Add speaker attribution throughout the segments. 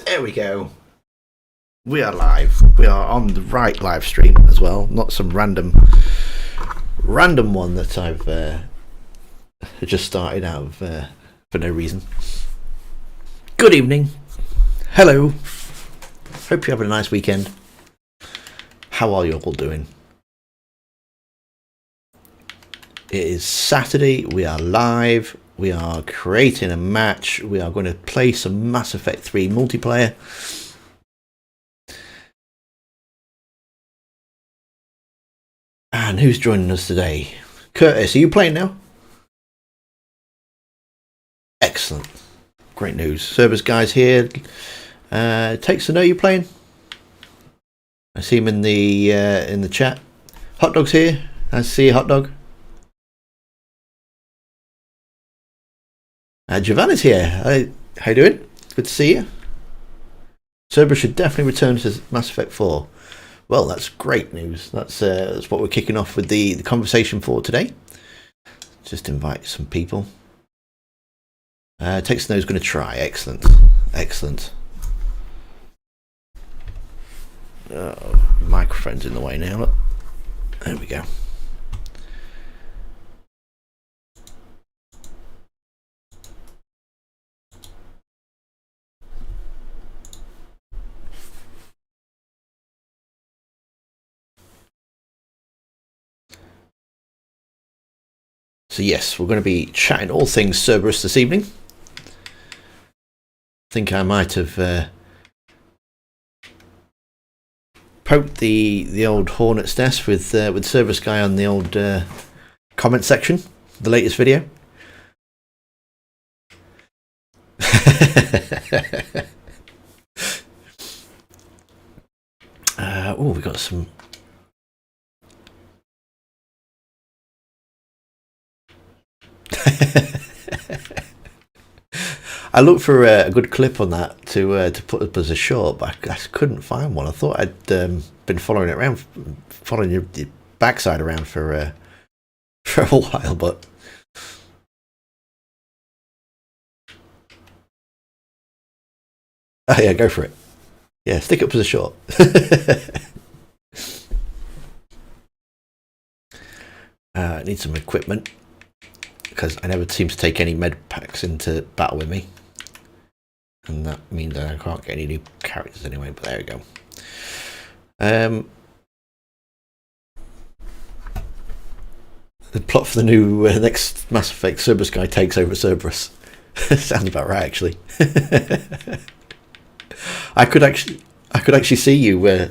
Speaker 1: There we go. We are live. We are on the right live stream as well, not some random one that I've just started out of for no reason. Good evening. Hello. Hope you're having a nice weekend. How are you all doing? It is Saturday. We are live. We are creating a match. We are going to play some Mass Effect 3 multiplayer. And who's joining us today? Curtis, are you playing now? Excellent. Great news. Cerberus guy's here. Takes to know you're playing. I see him in the chat. Hot Dog's here. Nice to see you, Hot Dog. Giovanni's here. How you doing? Good to see you. Cerberus should definitely return to Mass Effect 4. Well, that's great news. That's what we're kicking off with the conversation for today. Just invite some people. Takes to know who's going to try. Excellent. Excellent. Microphone's in the way now. Look. There we go. So yes, we're going to be chatting all things Cerberus this evening. I think I might have poked the old hornet's nest with Cerberus guy on the old comment section, the latest video. We got some. I looked for a good clip on that to put up as a short, but I couldn't find one. I thought I'd been following your backside around for a while, but oh yeah, go for it. Yeah, stick it up as a short. I need some equipment because I never seem to take any med packs into battle with me. And that means that I can't get any new characters anyway, but there we go. The plot for the new next Mass Effect, Cerberus guy takes over Cerberus. Sounds about right, actually. I could actually see you. I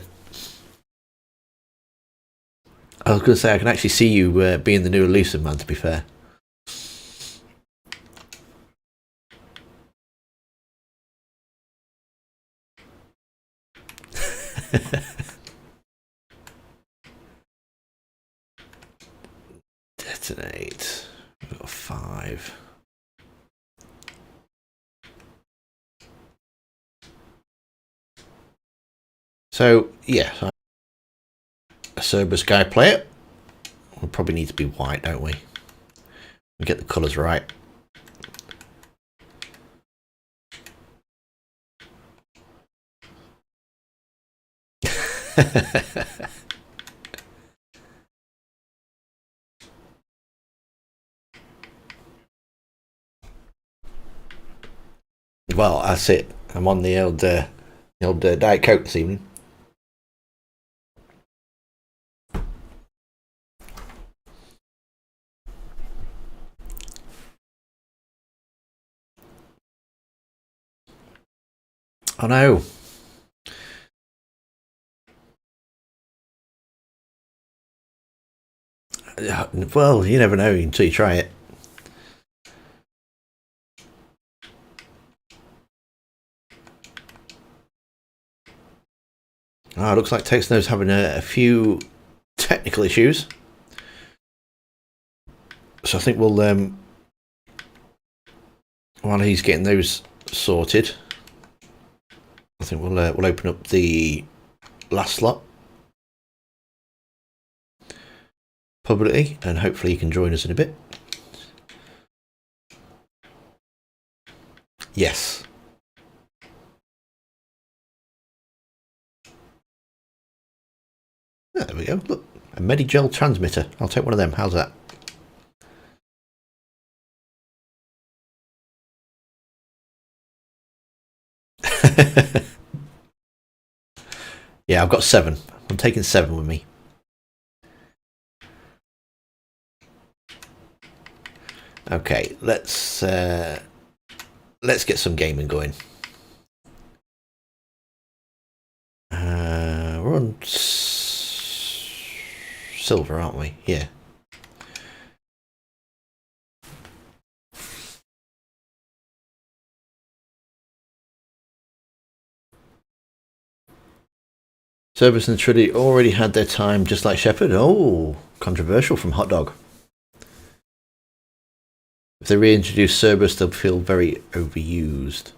Speaker 1: was going to say I can actually see you being the new elusive man. To be fair. Detonate. We've got 5. So yeah, a Cerberus guy player. We'll probably need to be white, don't we? And get the colours right. Well, that's it. I'm on the old Diet Coke this evening. I know. Well, you never know until you try it. Looks like Texno's having a few technical issues. So I think we'll, while he's getting those sorted, I think we'll open up the last slot publicly, and hopefully you can join us in a bit. Yes. Oh, there we go. Look, a Medigel transmitter. I'll take one of them. How's that? Yeah, I've got 7. I'm taking 7 with me. Okay, let's get some gaming going. We're on silver, aren't we? Yeah. Cerberus and Trinity already had their time, just like Shepard. Oh, controversial from Hot Dog. If they reintroduce Cerberus, they'll feel very overused.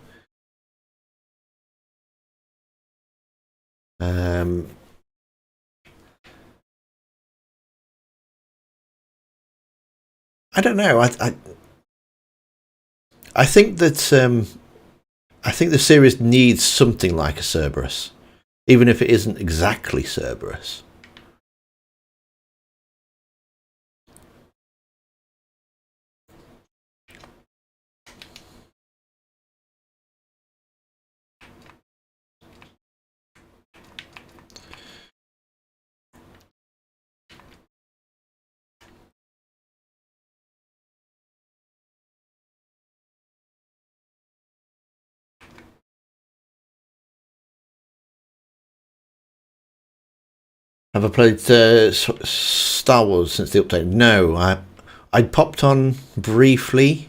Speaker 1: I don't know. I think that I think the series needs something like a Cerberus, even if it isn't exactly Cerberus. Have I played Star Wars since the update? No, I popped on briefly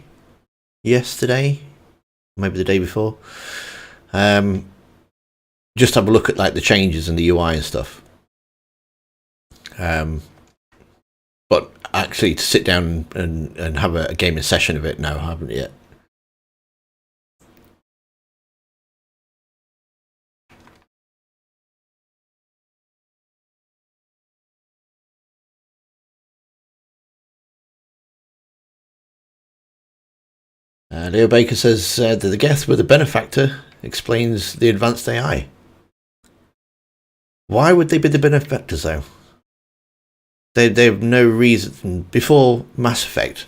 Speaker 1: yesterday, maybe the day before. Just have a look at like the changes in the UI and stuff. But actually, to sit down and have a gaming session of it, no, I haven't yet. Leo Baker says that the Geth were the benefactor explains the advanced AI. Why would they be the benefactors though? They have no reason. Before Mass Effect,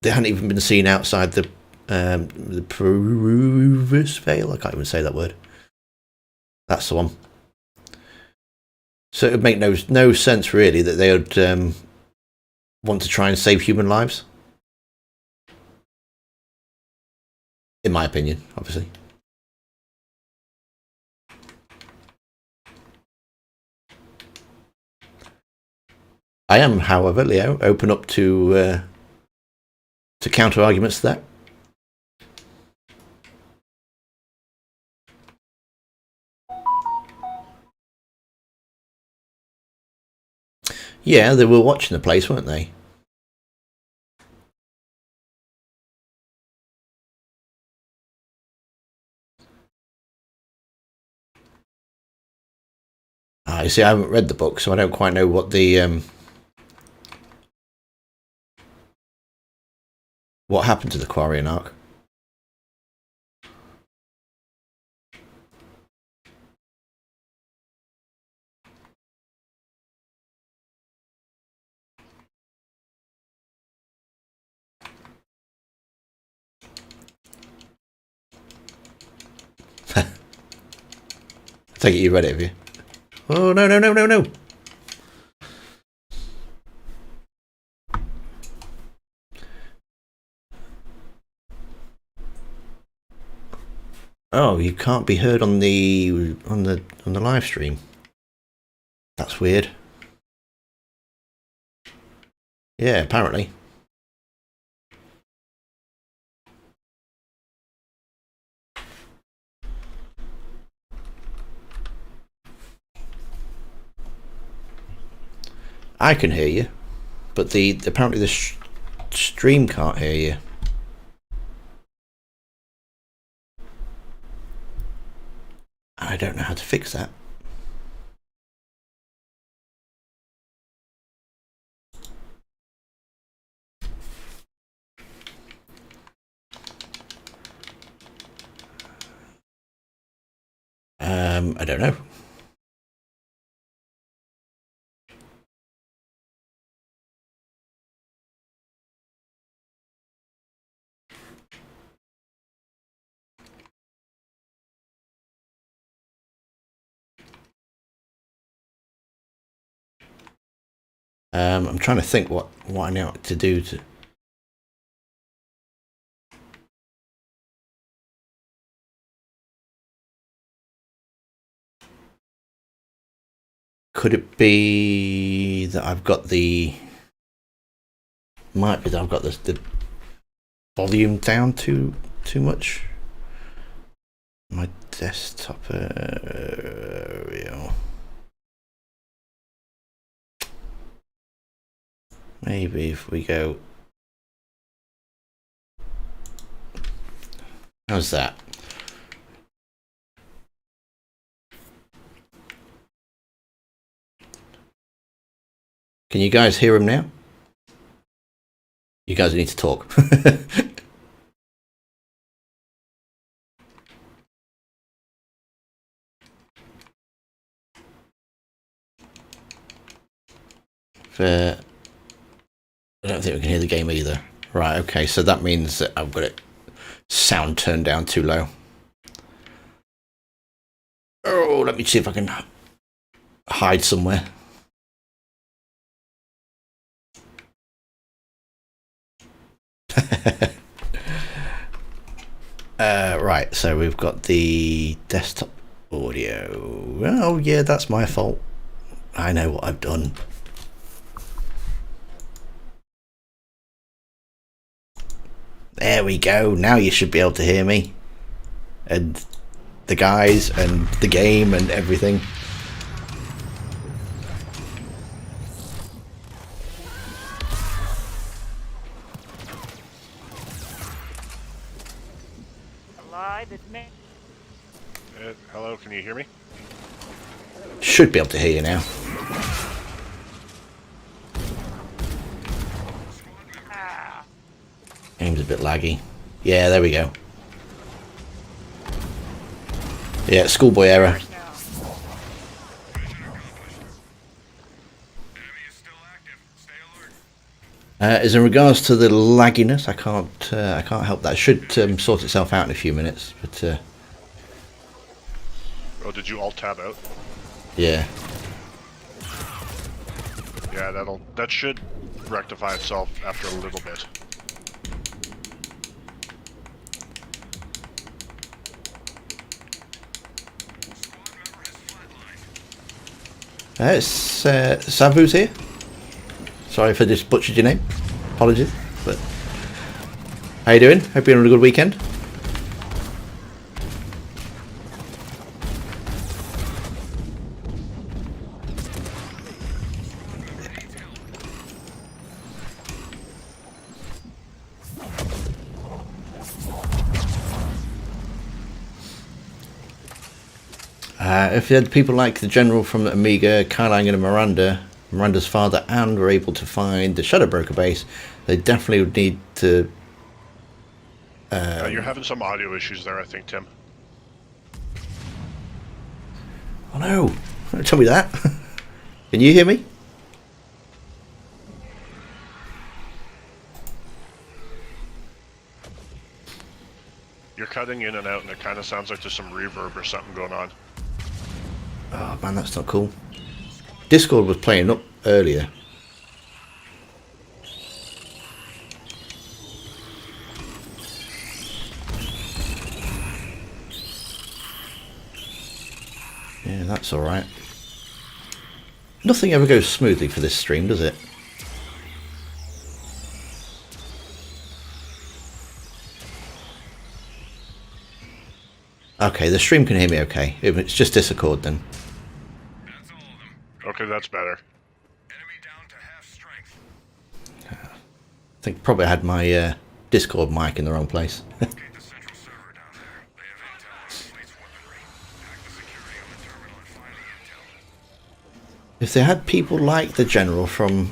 Speaker 1: they hadn't even been seen outside the Peruvus Veil. I can't even say that word. That's the one. So it would make no sense really that they would want to try and save human lives. In my opinion, obviously. I am, however, Leo, open up to counter arguments to that. Yeah, they were watching the place, weren't they? You see, I haven't read the book, so I don't quite know what the what happened to the Quarian arc. I take it you read it, have you? Oh no no no no no! Oh, you can't be heard on the live stream. That's weird. Yeah, apparently. I can hear you, but apparently the stream can't hear you. I don't know how to fix that. I don't know. I'm trying to think what I know to do to. Could it be that I've got the? Might be that I've got the volume down too much. My desktop area. Maybe if we go. How's that? Can you guys hear him now? You guys need to talk. I don't think we can hear the game either. Right, okay, so that means that I've got it sound turned down too low. Oh, let me see if I can hide somewhere. Right, so we've got the desktop audio. Oh yeah, that's my fault. I know what I've done. There we go. Now you should be able to hear me. And the guys and the game and everything.
Speaker 2: Hello, can you hear me?
Speaker 1: Should be able to hear you now. Game's a bit laggy. Yeah, there we go. Yeah, schoolboy error. As in regards to the lagginess, I can't help that. It should sort itself out in a few minutes, but.
Speaker 2: Oh, did you alt tab out?
Speaker 1: Yeah.
Speaker 2: Yeah, that should rectify itself after a little bit.
Speaker 1: It's Sabu's here. Sorry if I just butchered your name. Apologies, but how you doing? Hope you're having a good weekend. If you had people like the general from Amiga, Kylang and Miranda's father, and were able to find the Shadow Broker base, they definitely would need to...
Speaker 2: You're having some audio issues there, I think, Tim.
Speaker 1: Oh no! Don't tell me that. Can you hear me?
Speaker 2: You're cutting in and out, and it kind of sounds like there's some reverb or something going on.
Speaker 1: Oh man, that's not cool. Discord was playing up earlier. Yeah, that's alright. Nothing ever goes smoothly for this stream, does it? Okay, the stream can hear me okay. If it's just Discord then.
Speaker 2: Okay, that's better.
Speaker 3: Enemy down to half strength.
Speaker 1: I think probably I had my Discord mic in the wrong place.
Speaker 3: Locate the central server down there. They have intel on the fleet's weaponry. Hack the security on the terminal and find the intel.
Speaker 1: If they had people like the general from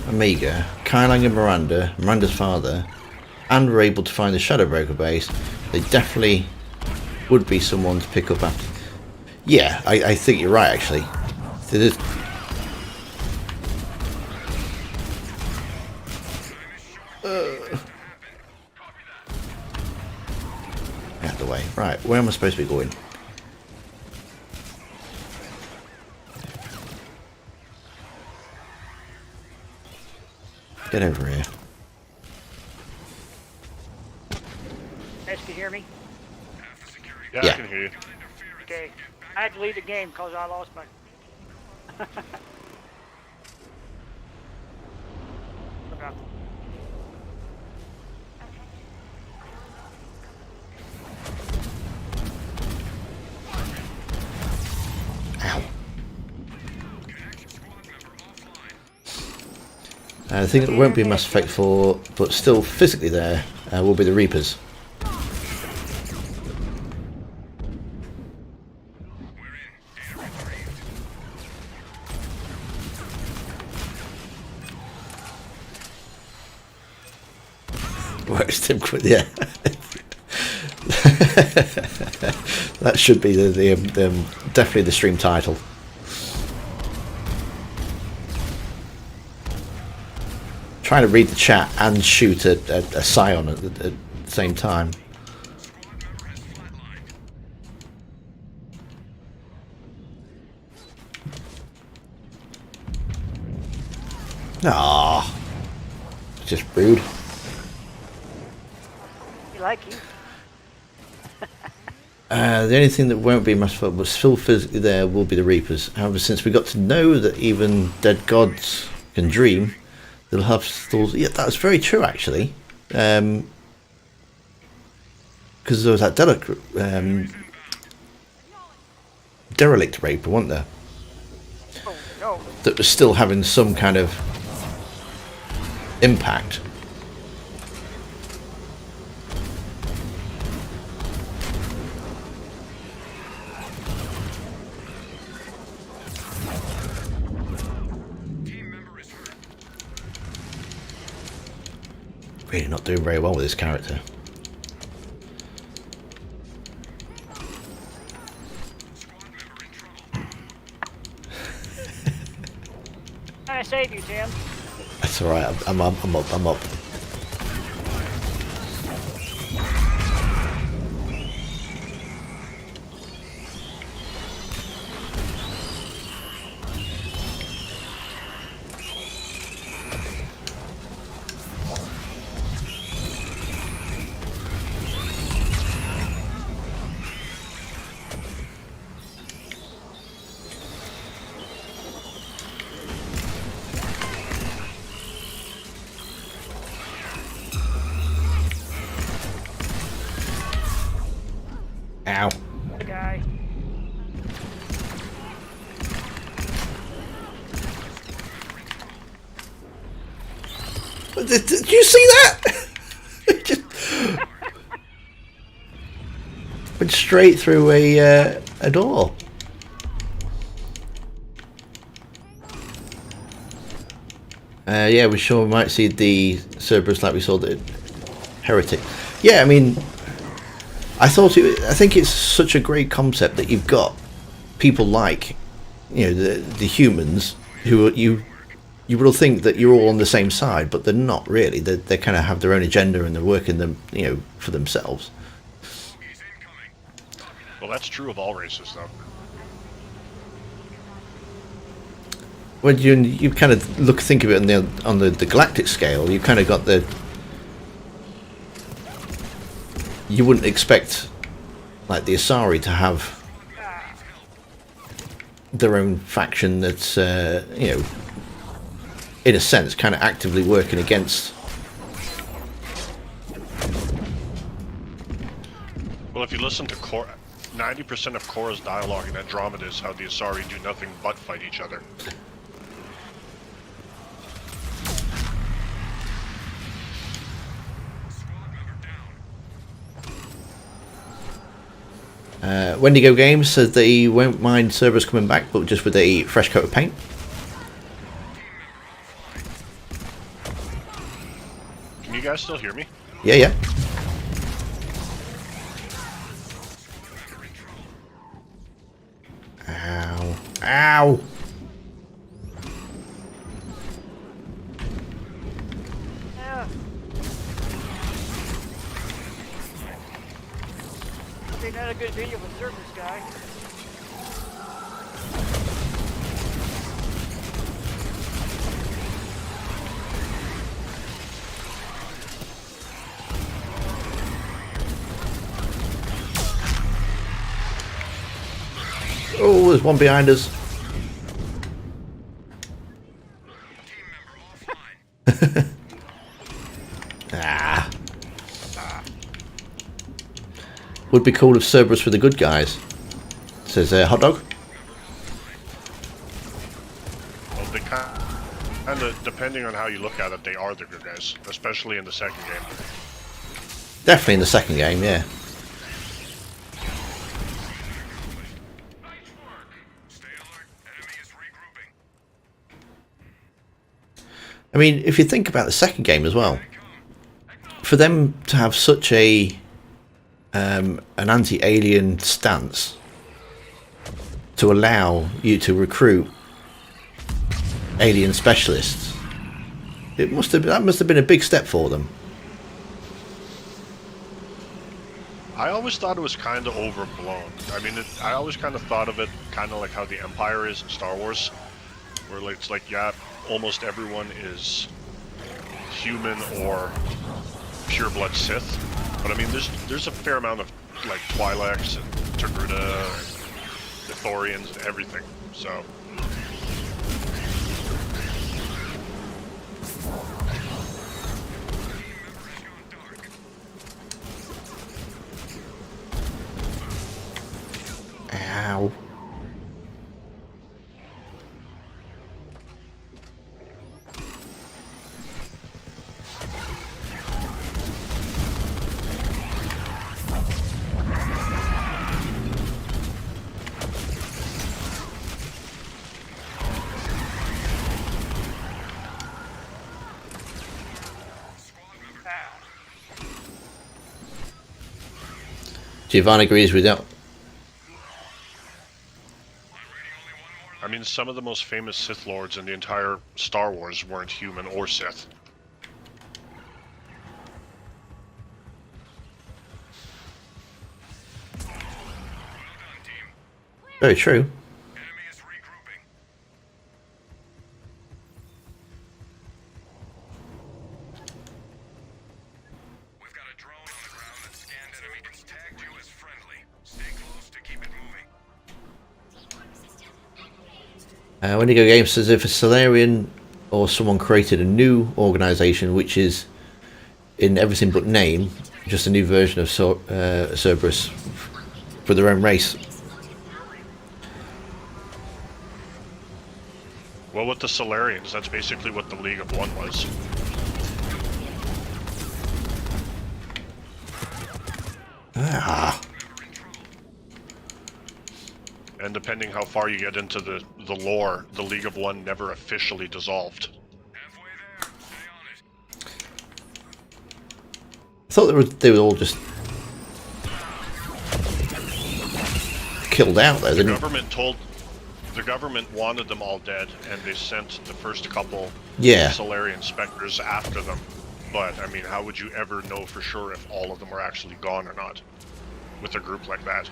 Speaker 1: Amiga, Kylang and Miranda's father, and were able to find the Shadow Broker base, they definitely would be someone to pick up after. Yeah, I think you're right, actually. There's... Out of the way. Right, where am I supposed to be going? Get over here.
Speaker 4: Guys, can you hear me?
Speaker 2: Yeah,
Speaker 1: Yeah.
Speaker 2: I can hear you.
Speaker 4: Okay. I had to leave the game because I lost my... Look out.
Speaker 1: Ow. The thing that won't be Mass Effect 4, but still physically there, will be the Reapers. Where's Tim Quinn? Yeah. That should be the definitely the stream title. Trying to read the chat and shoot a Scion at the same time. Ah, just rude.
Speaker 4: You like you?
Speaker 1: The only thing that won't be Mass Effect, but still physically there, will be the Reapers. However, since we got to know that even dead gods can dream, they'll have thoughts. Yeah, that's very true, actually. Because there was that derelict Raper, wasn't there?
Speaker 4: Oh, no.
Speaker 1: That was still having some kind of impact. Really not doing very well with this character.
Speaker 4: I save you, Tim.
Speaker 1: That's alright, I'm up. Ow.
Speaker 4: The guy.
Speaker 1: Did you see that? Just went straight through a door. Yeah, we sure might see the Cerberus like we saw the Heretic. Yeah, I mean, I think it's such a great concept that you've got people like, the humans who are, you will think that you're all on the same side, but they're not really. They kind of have their own agenda and they're working them, for themselves.
Speaker 2: Well, that's true of all races, though.
Speaker 1: When you kind of think of it on the galactic scale, you kind of got you wouldn't expect like the Asari to have their own faction that's in a sense kind of actively working against.
Speaker 2: Well, if you listen to 90% of Korra's dialogue in Andromeda is how the Asari do nothing but fight each other.
Speaker 1: Wendigo Games says that he won't mind Cerberus coming back, but just with a fresh coat of paint.
Speaker 2: Can you guys still hear me?
Speaker 1: Yeah. Ow. Ow!
Speaker 4: Yeah. I think that's a good video with Cerberus guy.
Speaker 1: Oh, there's one behind us.
Speaker 3: Team member offline.
Speaker 1: Ah. Would be cool if Cerberus were the good guys. Says Hot Dog.
Speaker 2: Well, they kind of, depending on how you look at it, they are the good guys, especially in the second game.
Speaker 1: Definitely in the second game, yeah.
Speaker 3: Nice work. Stay alert. Enemy is regrouping.
Speaker 1: I mean, if you think about the second game as well, for them to have such a an anti-alien stance to allow you to recruit alien specialists, that must have been a big step for them.
Speaker 2: I always thought it was kind of overblown. I mean, I always kind of thought of it kind of like how the Empire is in Star Wars, where like, it's like, yeah, almost everyone is human or pureblood Sith. But I mean, there's a fair amount of like Twi'leks and Togruta and Ithorians and everything. So
Speaker 1: Ow. Giovanni agrees with that.
Speaker 2: I mean, some of the most famous Sith Lords in the entire Star Wars weren't human or Sith.
Speaker 1: Very true.
Speaker 3: Enemy is regrouping. We've got a drone on the ground that scanned enemy. It's tagged you as friendly. Stay close to keep it moving.
Speaker 1: Wendigo Games says if a Solarian or someone created a new organisation which is in everything but name, just a new version of Cerberus for their own race.
Speaker 2: Well, with the Solarians, that's basically what the League of One was.
Speaker 1: Ah.
Speaker 2: And depending how far you get into the lore, the League of One never officially dissolved.
Speaker 3: Halfway there. Stay on it.
Speaker 1: I thought they were all just killed out there.
Speaker 2: The
Speaker 1: Didn't
Speaker 2: government wanted them all dead, and they sent the first couple
Speaker 1: Yeah.
Speaker 2: Solarian Spectres after them. But, I mean, how would you ever know for sure if all of them were actually gone or not? With a group like that.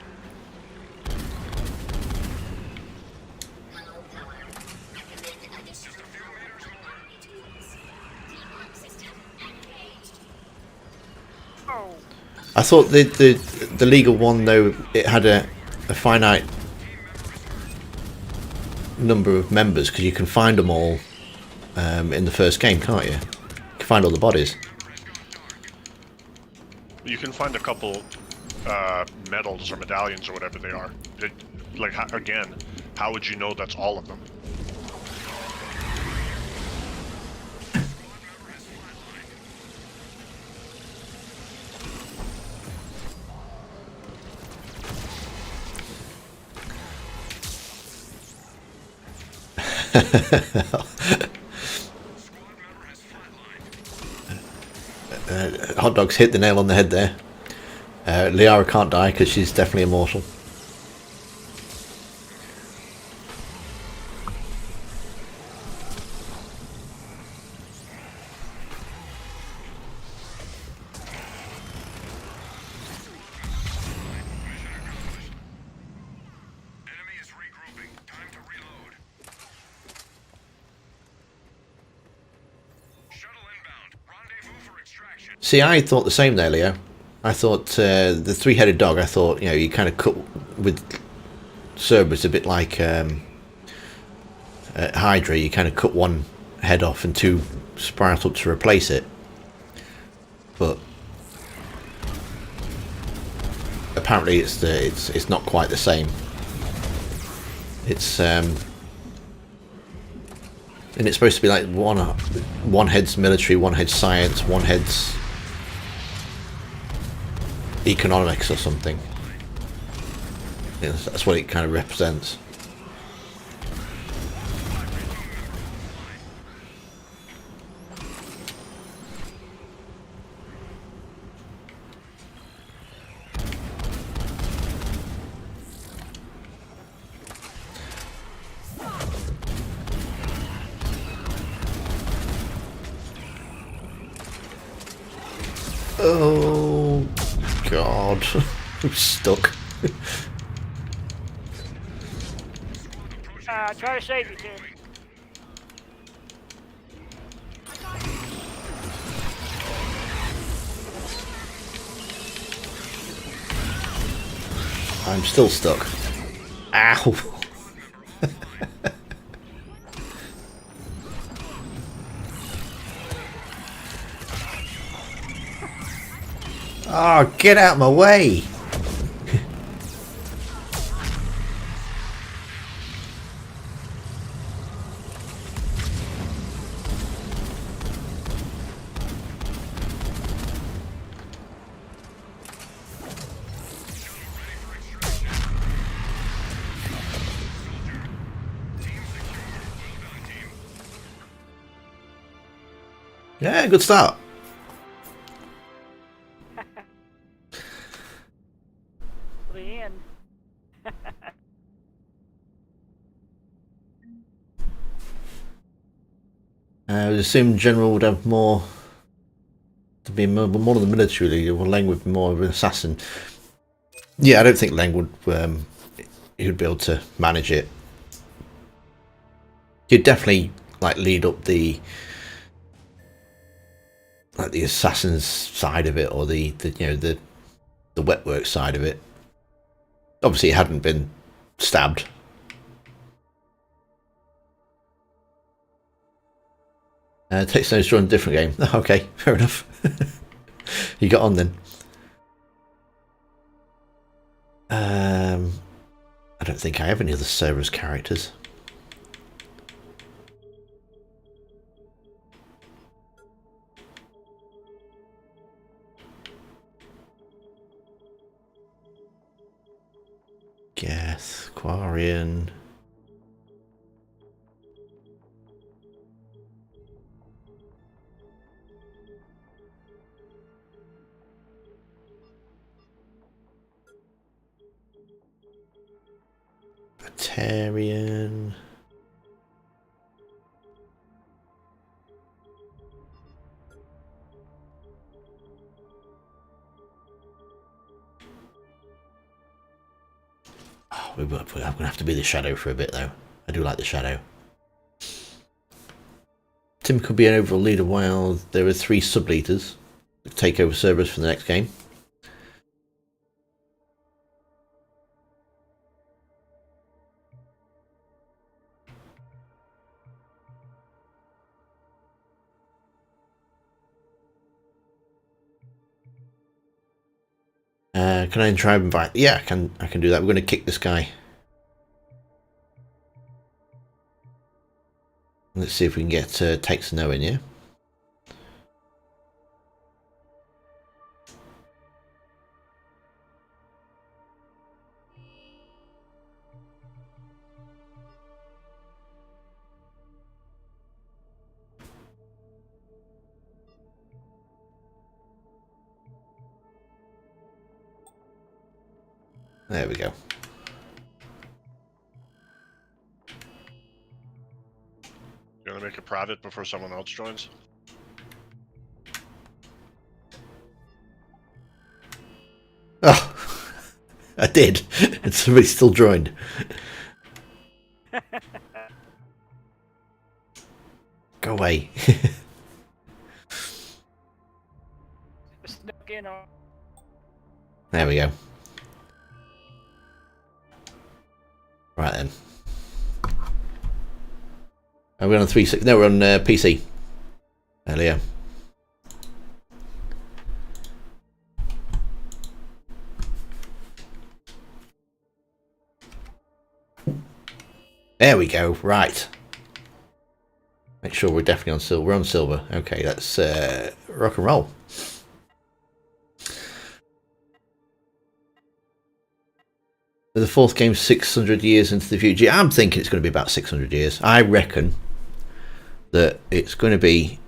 Speaker 4: Oh,
Speaker 1: I thought the League of One, though, it had a finite number of members because you can find them all in the first game, can't you? You can find all the bodies.
Speaker 2: You can find a couple medals or medallions or whatever they are. Again, how would you know that's all of them?
Speaker 1: Hot Dog's hit the nail on the head there. Liara can't die because she's definitely immortal.
Speaker 3: Enemy is regrouping. Time to reload. Shuttle inbound. Rendezvous for extraction.
Speaker 1: See, I thought the same there, Leo. I thought the three-headed dog, I thought, you know, you kind of cut with Cerberus, a bit like Hydra. You kind of cut one head off and two sprout up to replace it. But apparently, it's not quite the same. It's and it's supposed to be like one head's military, one head's science, one head's economics or something. Yeah, that's what it kind of represents. Oh God, I'm stuck.
Speaker 4: Try to save you, kid.
Speaker 1: I'm still stuck. Ow. Oh, get out of my way! Yeah, good start.
Speaker 4: The end.
Speaker 1: I would assume General would have more to be more of the military leader, while Leng would be more of an assassin. Yeah, I don't think Leng would. He would be able to manage it. He'd definitely like lead up the assassin's side of it, or the wet work side of it. Obviously, he hadn't been stabbed. Takes no join a different game. Okay, fair enough. You got on then. I don't think I have any other Cerberus characters. Geth, Quarian. Batarian. Oh, I'm going to have to be the Shadow for a bit, though. I do like the Shadow. Tim could be an overall leader while there are 3 sub-leaders that take over Cerberus for the next game. Can I try and invite? Yeah, I can do that. We're going to kick this guy. Let's see if we can get Takes No in here. There we go.
Speaker 2: You want to make it private before someone else joins?
Speaker 1: Oh, I did. And somebody still joined. Go away.
Speaker 4: Snuck in on.
Speaker 1: There we go. Right then. Are we on 360? No, we're on PC. Earlier. There we go. Right. Make sure we're definitely on silver. We're on silver. Okay, let's rock and roll. The fourth game 600 years into the future. I'm thinking it's going to be about 600 years. I reckon that it's going to be,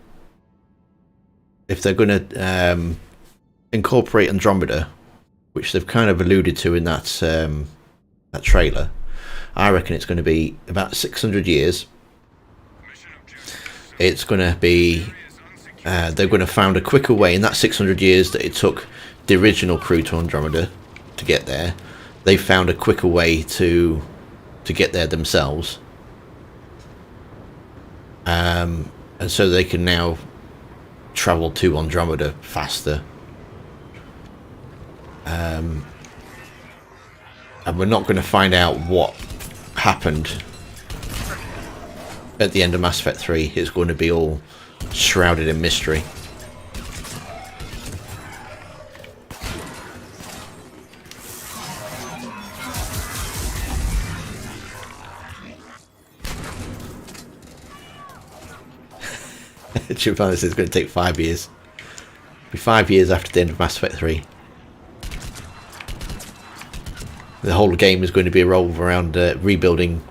Speaker 1: if they're going to incorporate Andromeda, which they've kind of alluded to in that that trailer, I reckon it's going to be about 600 years. It's going to be, they're going to found a quicker way in that 600 years that it took the original crew to Andromeda to get there. They found a quicker way to get there themselves, and so they can now travel to Andromeda faster. And we're not going to find out what happened at the end of Mass Effect 3. It's going to be all shrouded in mystery. Giovanni says it's going to take 5 years. It'll be 5 years after the end of Mass Effect 3. The whole game is going to be revolved around rebuilding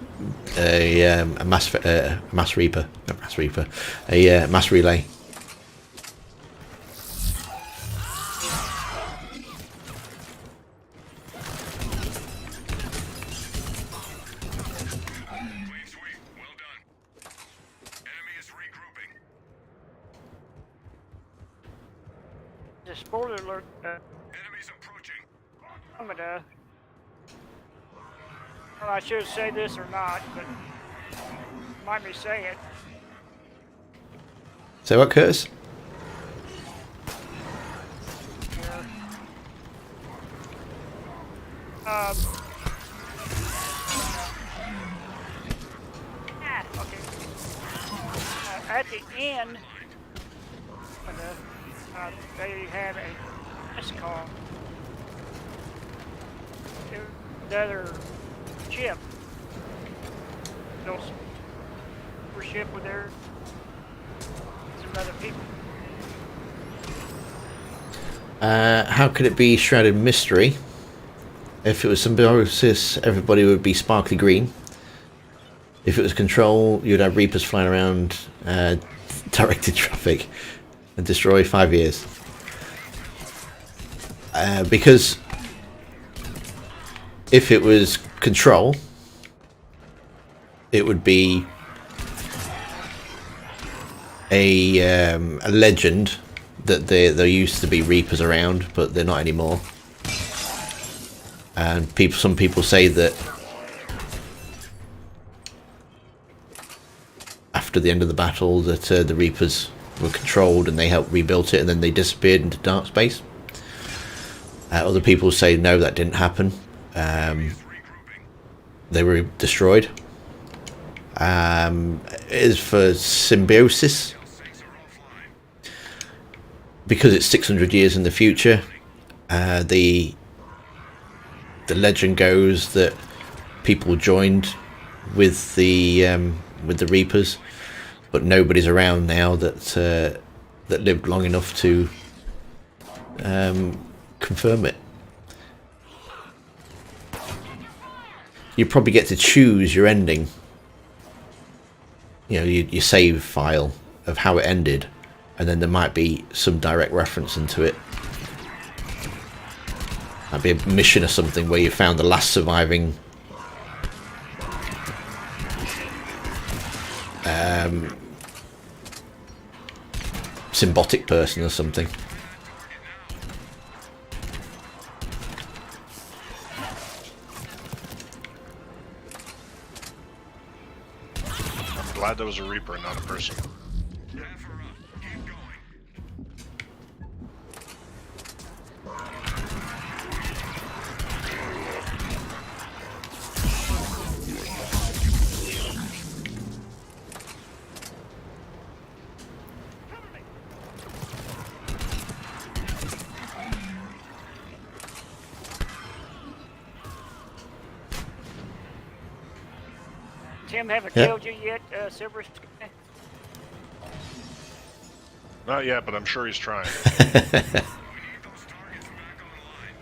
Speaker 1: a mass reaper, not mass reaper, a mass relay.
Speaker 4: The spoiler alert.
Speaker 3: Enemies approaching.
Speaker 4: Andromeda. Well, I should say this or not, but mind me say it.
Speaker 1: Say what, Curtis?
Speaker 4: Okay. At the end, they have a press call. The other ship, those ship with their some other people.
Speaker 1: How could it be shrouded in mystery? If it was symbiosis, everybody would be sparkly green. If it was control, you'd have Reapers flying around directed traffic and destroy 5 years. Because if it was control, it would be a legend that there used to be Reapers around, but they're not anymore. And some people say that after the end of the battle that the Reapers were controlled and they helped rebuild it, and then they disappeared into dark space. Other people say no, that didn't happen. They were destroyed. As for symbiosis, because it's 600 years in the future, the legend goes that people joined with the Reapers, but nobody's around now that lived long enough to confirm it. You probably get to choose your ending. You know, your save file of how it ended, and then there might be some direct reference into it. Might be a mission or something where you found the last surviving symbiotic person or something.
Speaker 2: I'm glad that was a Reaper and not a person.
Speaker 4: Tim haven't
Speaker 1: Yeah.
Speaker 4: killed you yet, Cerberus?
Speaker 2: Not yet, but I'm sure he's trying.
Speaker 3: We need those targets back online.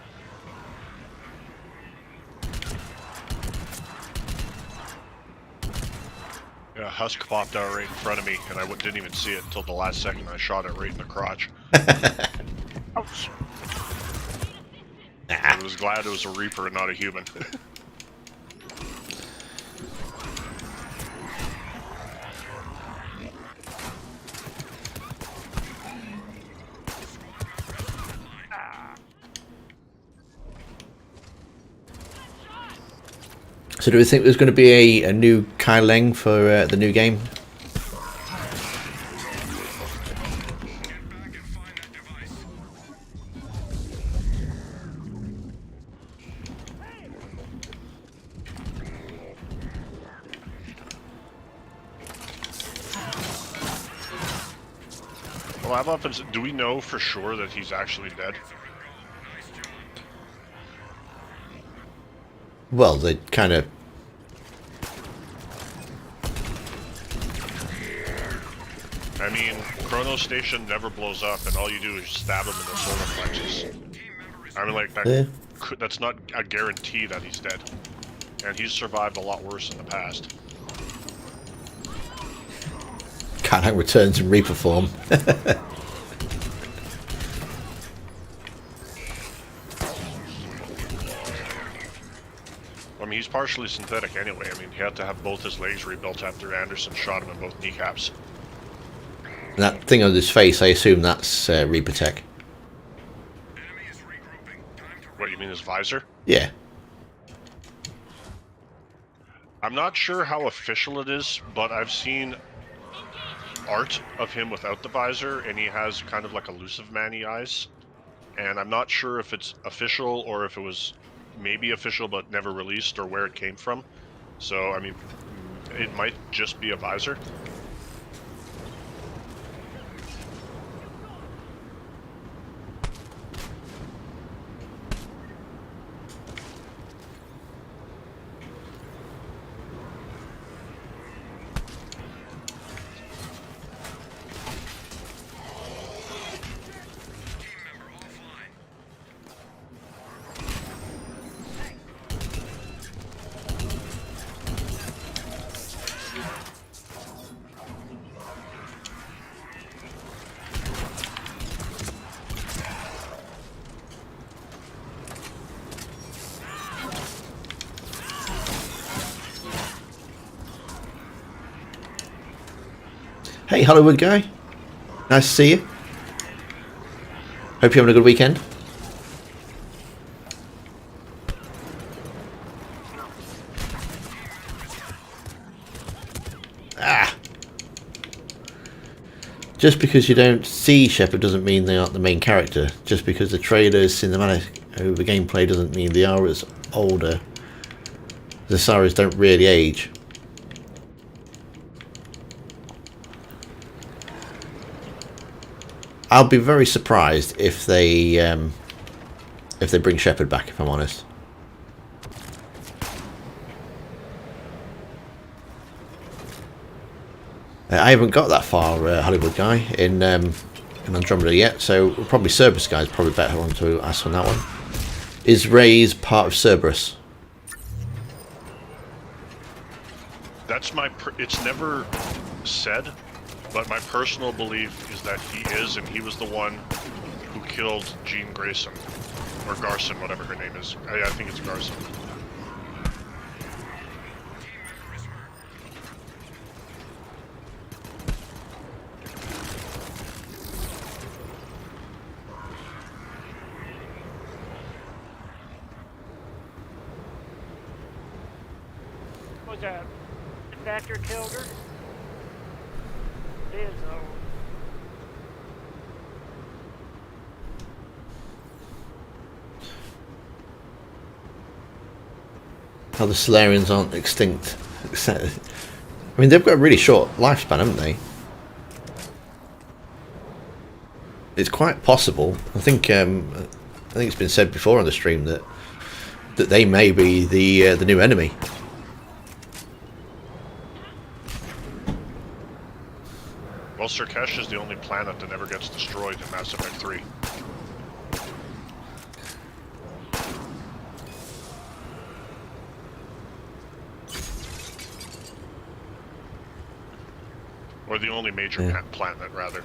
Speaker 2: Yeah, Husk popped out right in front of me, and I didn't even see it until the last second. I shot it right in the crotch.
Speaker 4: Ouch.
Speaker 2: I was glad it was a Reaper and not a human.
Speaker 1: So do we think there's going to be a new Kai Leng for the new game?
Speaker 3: Get back and find that device.
Speaker 2: Well, I've often said, do we know for sure that he's actually dead?
Speaker 3: Nice job.
Speaker 1: Well, they kind of...
Speaker 2: I mean, Chrono Station never blows up, and all you do is stab him in the solar plexus. I mean, like, that
Speaker 1: Yeah.
Speaker 2: that's not a guarantee that he's dead. And he's survived a lot worse in the past.
Speaker 1: Kai Leng returns in Reaper form.
Speaker 2: I mean, he's partially synthetic anyway. I mean, he had to have both his legs rebuilt after Anderson shot him in both kneecaps.
Speaker 1: And that thing on his face, I assume that's Reaper tech.
Speaker 3: Enemy is regrouping. Time to
Speaker 2: What, you mean his visor?
Speaker 1: Yeah.
Speaker 2: I'm not sure how official it is, but I've seen art of him without the visor, and he has kind of like elusive man-y eyes. And I'm not sure if it's official or if it was maybe official but never released or where it came from. So, I mean, it might just be a visor.
Speaker 3: team member offline.
Speaker 1: Hey, Hollywood guy. Nice to see you. Hope you're having a good weekend. Ah! Just because you don't see Shepard doesn't mean they aren't the main character. Just because the trailers, cinematic over gameplay doesn't mean they are as older. The Saras don't really age. I'll be very surprised if they bring Shepard back, if I'm honest. I haven't got that far, Hollywood guy, in Andromeda yet, so probably Cerberus guy's probably better one to ask on that one. Is Reyes part of Cerberus?
Speaker 2: That's my. It's never said, but my personal belief is that he is, and he was the one who killed Jean Grayson, or Garson, whatever her name is. I think it's Garson.
Speaker 4: Was a doctor killed her? It is, though.
Speaker 1: How the Solarians aren't extinct. I mean, they've got a really short lifespan, haven't they? It's quite possible. I think it's been said before on the stream that they may be the new enemy.
Speaker 2: Well, Surkesh is the only planet that never gets destroyed in Mass Effect 3. Or the only major planet, rather.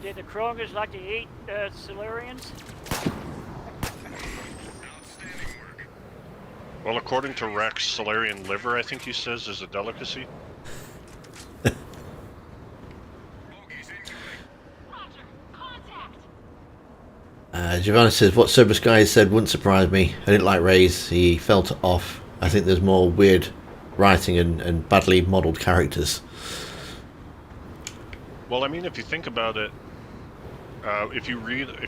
Speaker 4: Did the Krogans like to eat Solarians?
Speaker 2: Well, according to Rex, Solarian liver, I think he says, is a delicacy.
Speaker 1: Giovanni says, what Cerberus guy said wouldn't surprise me. I didn't like Ray's. He felt off. I think there's more weird writing and badly modelled characters.
Speaker 2: Well, I mean, if you think about it, if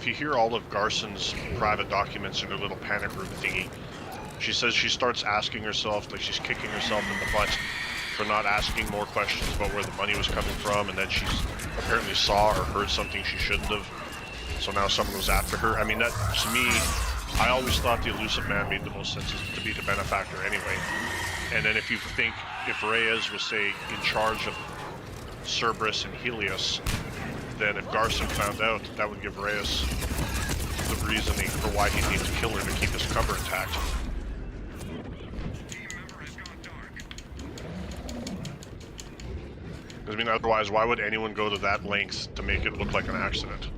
Speaker 2: you hear all of Garson's private documents in her little panic room thingy, she says she starts asking herself, like she's kicking herself in the butt for not asking more questions about where the money was coming from, and then she's apparently saw or heard something she shouldn't have. So now someone was after her. I mean, that, to me, I always thought the Elusive Man made the most sense to be the benefactor anyway. And then if you think, if Reyes was, say, in charge of Cerberus and Helios, then if Garson found out, that would give Reyes the reasoning for why he needs to kill her to keep his cover intact. Because, I mean, otherwise, why would anyone go to that length to make it look like an accident?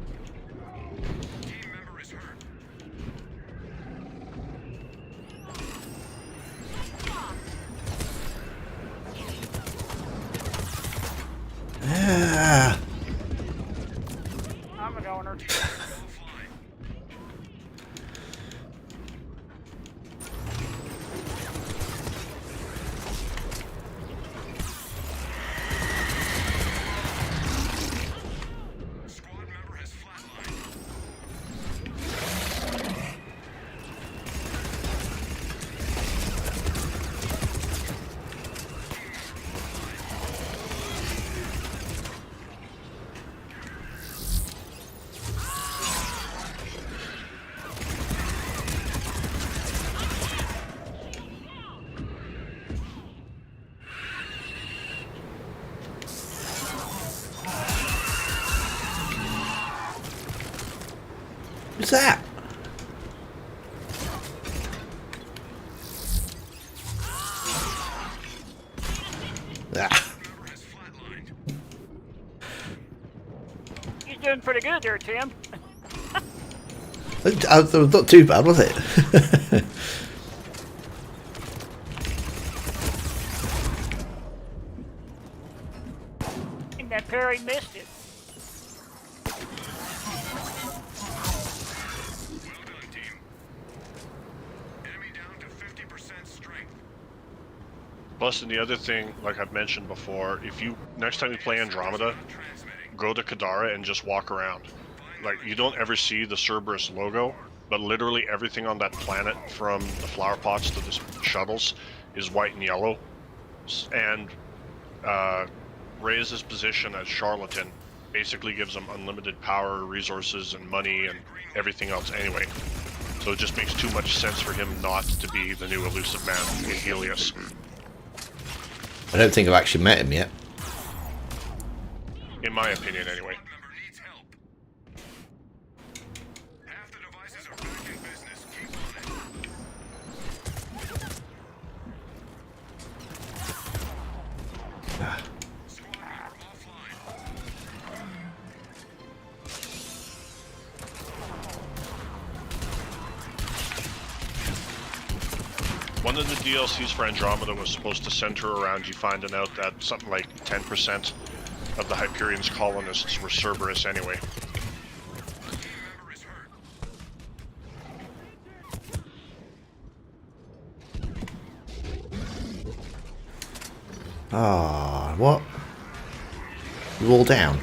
Speaker 4: I'm a goner.
Speaker 1: What's that? Ah.
Speaker 4: You're doing pretty good there, Tim.
Speaker 1: That was not too bad, was it?
Speaker 4: And that Perry missed it.
Speaker 2: Plus, and the other thing, like I've mentioned before, if you, next time you play Andromeda, go to Kadara and just walk around. Like, you don't ever see the Cerberus logo, but literally everything on that planet, from the flower pots to the shuttles, is white and yellow. And Reyes' position as charlatan basically gives him unlimited power, resources, and money, and everything else anyway. So it just makes too much sense for him not to be the new Elusive Man in Helios.
Speaker 1: I don't think I've actually met him yet.
Speaker 2: In my opinion, anyway. One of the DLCs for Andromeda was supposed to center around you finding out that something like 10% of the Hyperion's colonists were Cerberus anyway.
Speaker 1: Ah, what? You all down?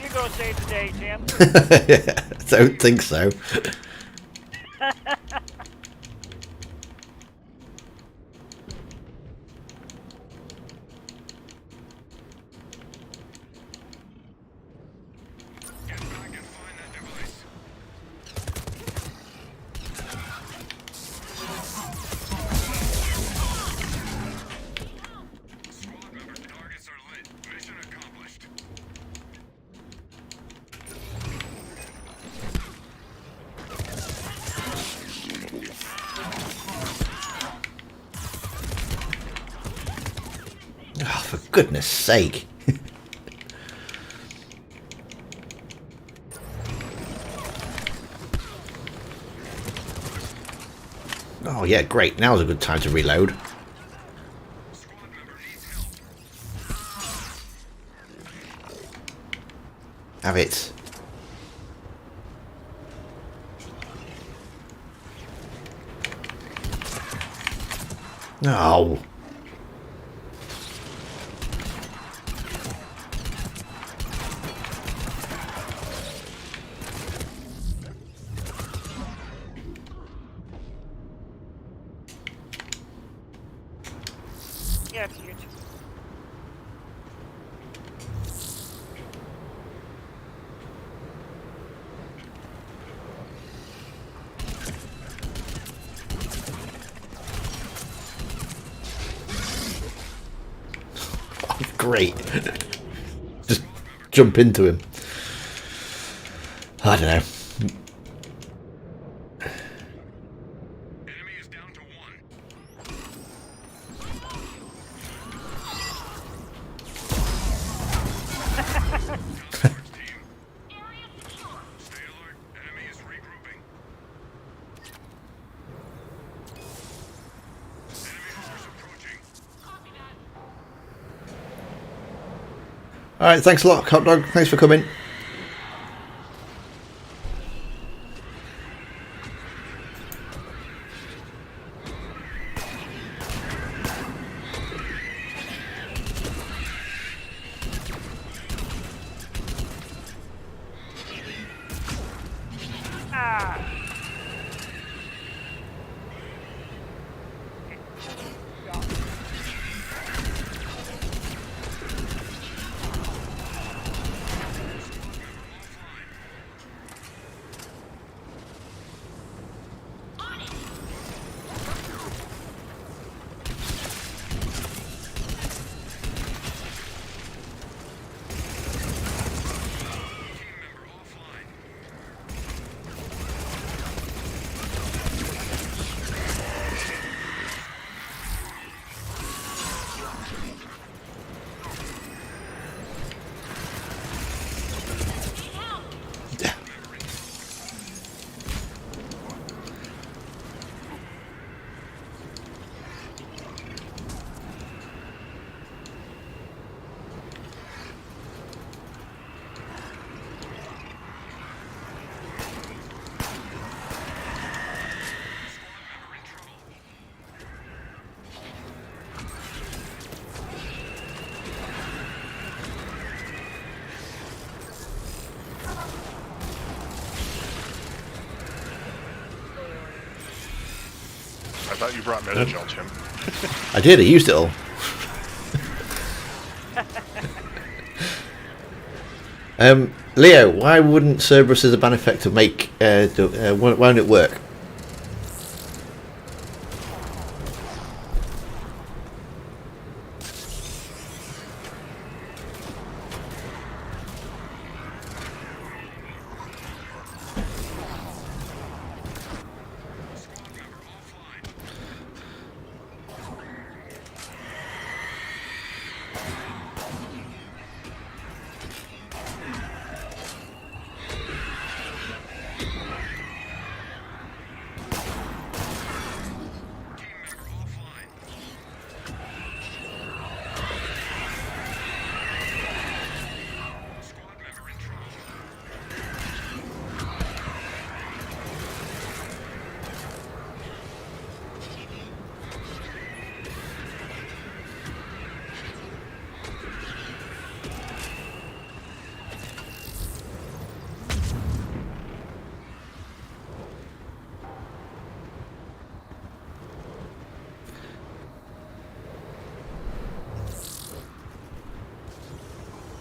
Speaker 4: You go save the day, Tim.
Speaker 1: I don't think so.
Speaker 3: Get back and find that device. Squad members, targets are lit. Mission accomplished.
Speaker 1: Oh, for goodness sake. Oh yeah, great. Now's a good time to reload.
Speaker 3: Squad member needs help.
Speaker 1: Have it. No.
Speaker 4: Yeah, it's huge.
Speaker 1: Great. Just jump into him. I don't know.
Speaker 3: Enemy is down to one. Task force team. Stay alert. Enemy is regrouping. Enemy force approaching.
Speaker 1: Alright, thanks a lot, Hot Dog. Thanks for coming.
Speaker 4: Ah. Yeah.
Speaker 3: Team member offline.
Speaker 1: Yeah.
Speaker 3: Squad member in trouble.
Speaker 2: I thought you brought Metagel, Tim.
Speaker 1: I did, I used it all. Leo, why wouldn't Cerberus as a ban effector make why won't it work?
Speaker 3: Squad member offline.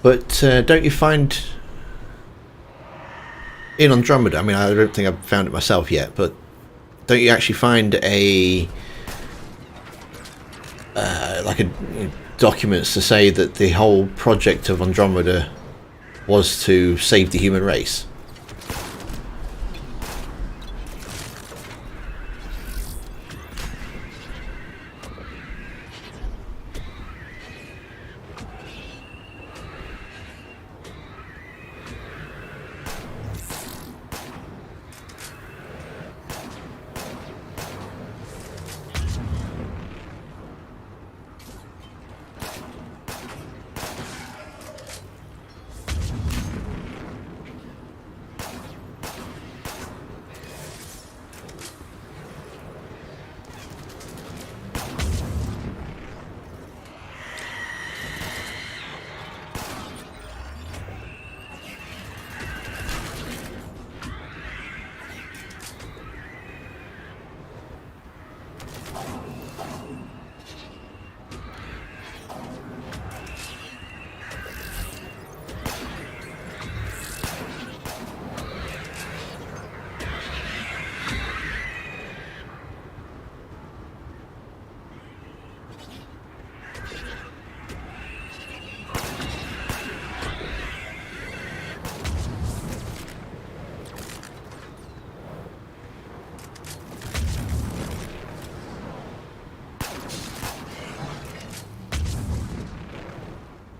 Speaker 1: But don't you find in Andromeda? I mean, I don't think I've found it myself yet, but don't you actually find a like a documents to say that the whole project of Andromeda was to save the human race?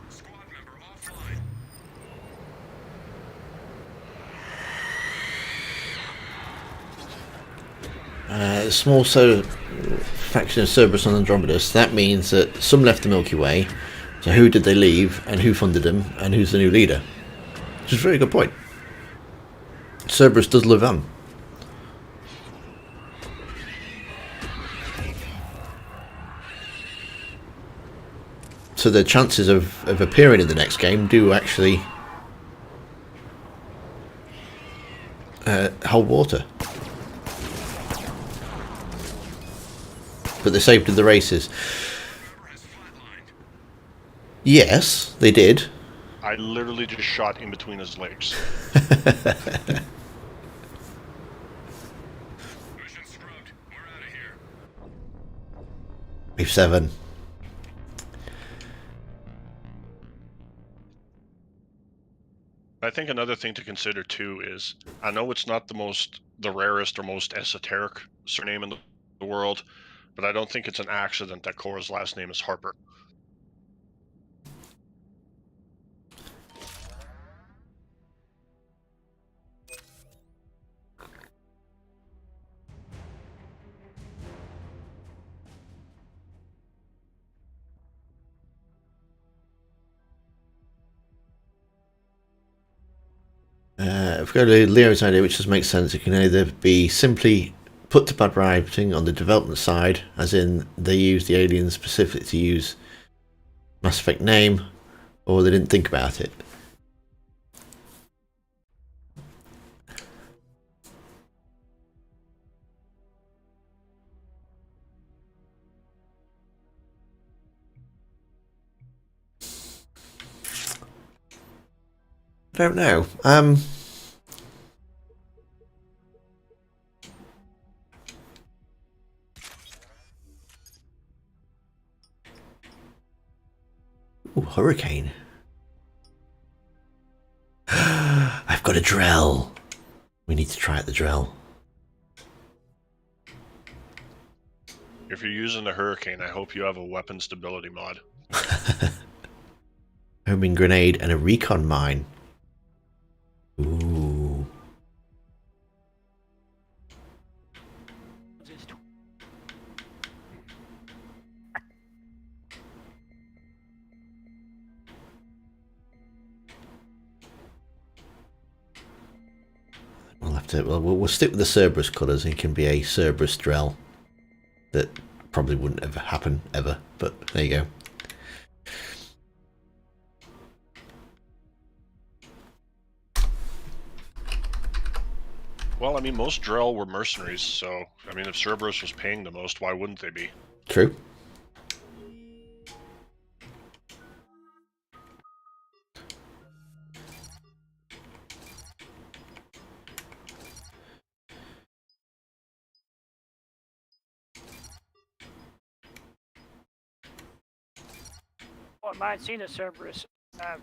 Speaker 3: Squad member offline.
Speaker 1: A small faction of Cerberus on Andromeda. So that means that some left the Milky Way. So who did they leave, and who funded them, and who's the new leader? Which is a very good point. Cerberus does live on. So the chances of appearing in the next game do actually hold water. But they saved the races.
Speaker 3: Cerberus flatlined.
Speaker 1: Yes, they did.
Speaker 2: I literally just shot in between his legs.
Speaker 3: Mission scrubbed. We're out of here.
Speaker 1: Wave 7.
Speaker 2: I think another thing to consider too is, I know it's not the rarest or most esoteric surname in the world, but I don't think it's an accident that Cora's last name is Harper.
Speaker 1: If we go to Leo's idea, which just makes sense, it can either be simply put to bad writing on the development side, as in they used the aliens specifically to use Mass Effect name, or they didn't think about it. I don't know. Ooh, hurricane. I've got a drill. We need to try out the drill.
Speaker 2: If you're using the Hurricane, I hope you have a weapon stability mod.
Speaker 1: Homing grenade and a recon mine. Ooh.
Speaker 4: Just
Speaker 1: We'll have to. Well, we'll stick with the Cerberus colours. It can be a Cerberus drill. That probably wouldn't ever happen ever, but there you go.
Speaker 2: Well, I mean, most Drell were mercenaries, so, I mean, if Cerberus was paying the most, why wouldn't they be?
Speaker 1: True.
Speaker 4: wouldn't mind seeing a Cerberus back.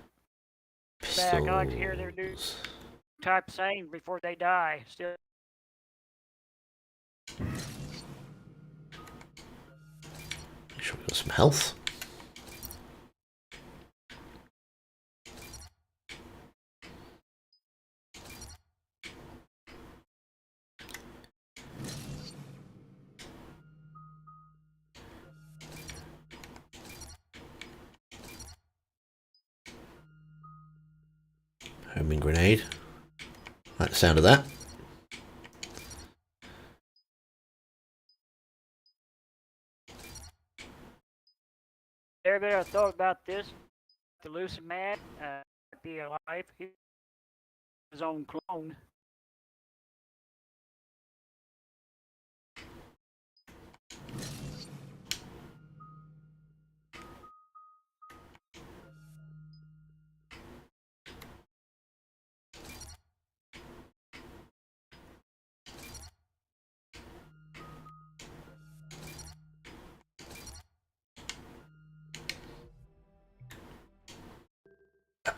Speaker 4: I like to hear their new
Speaker 1: Pistols.
Speaker 4: type saying before they die. Still,
Speaker 1: Make sure we got some health. Homing grenade. Like the sound of that.
Speaker 4: everybody ever thought about this? The Lucid Man be alive. He his own clone.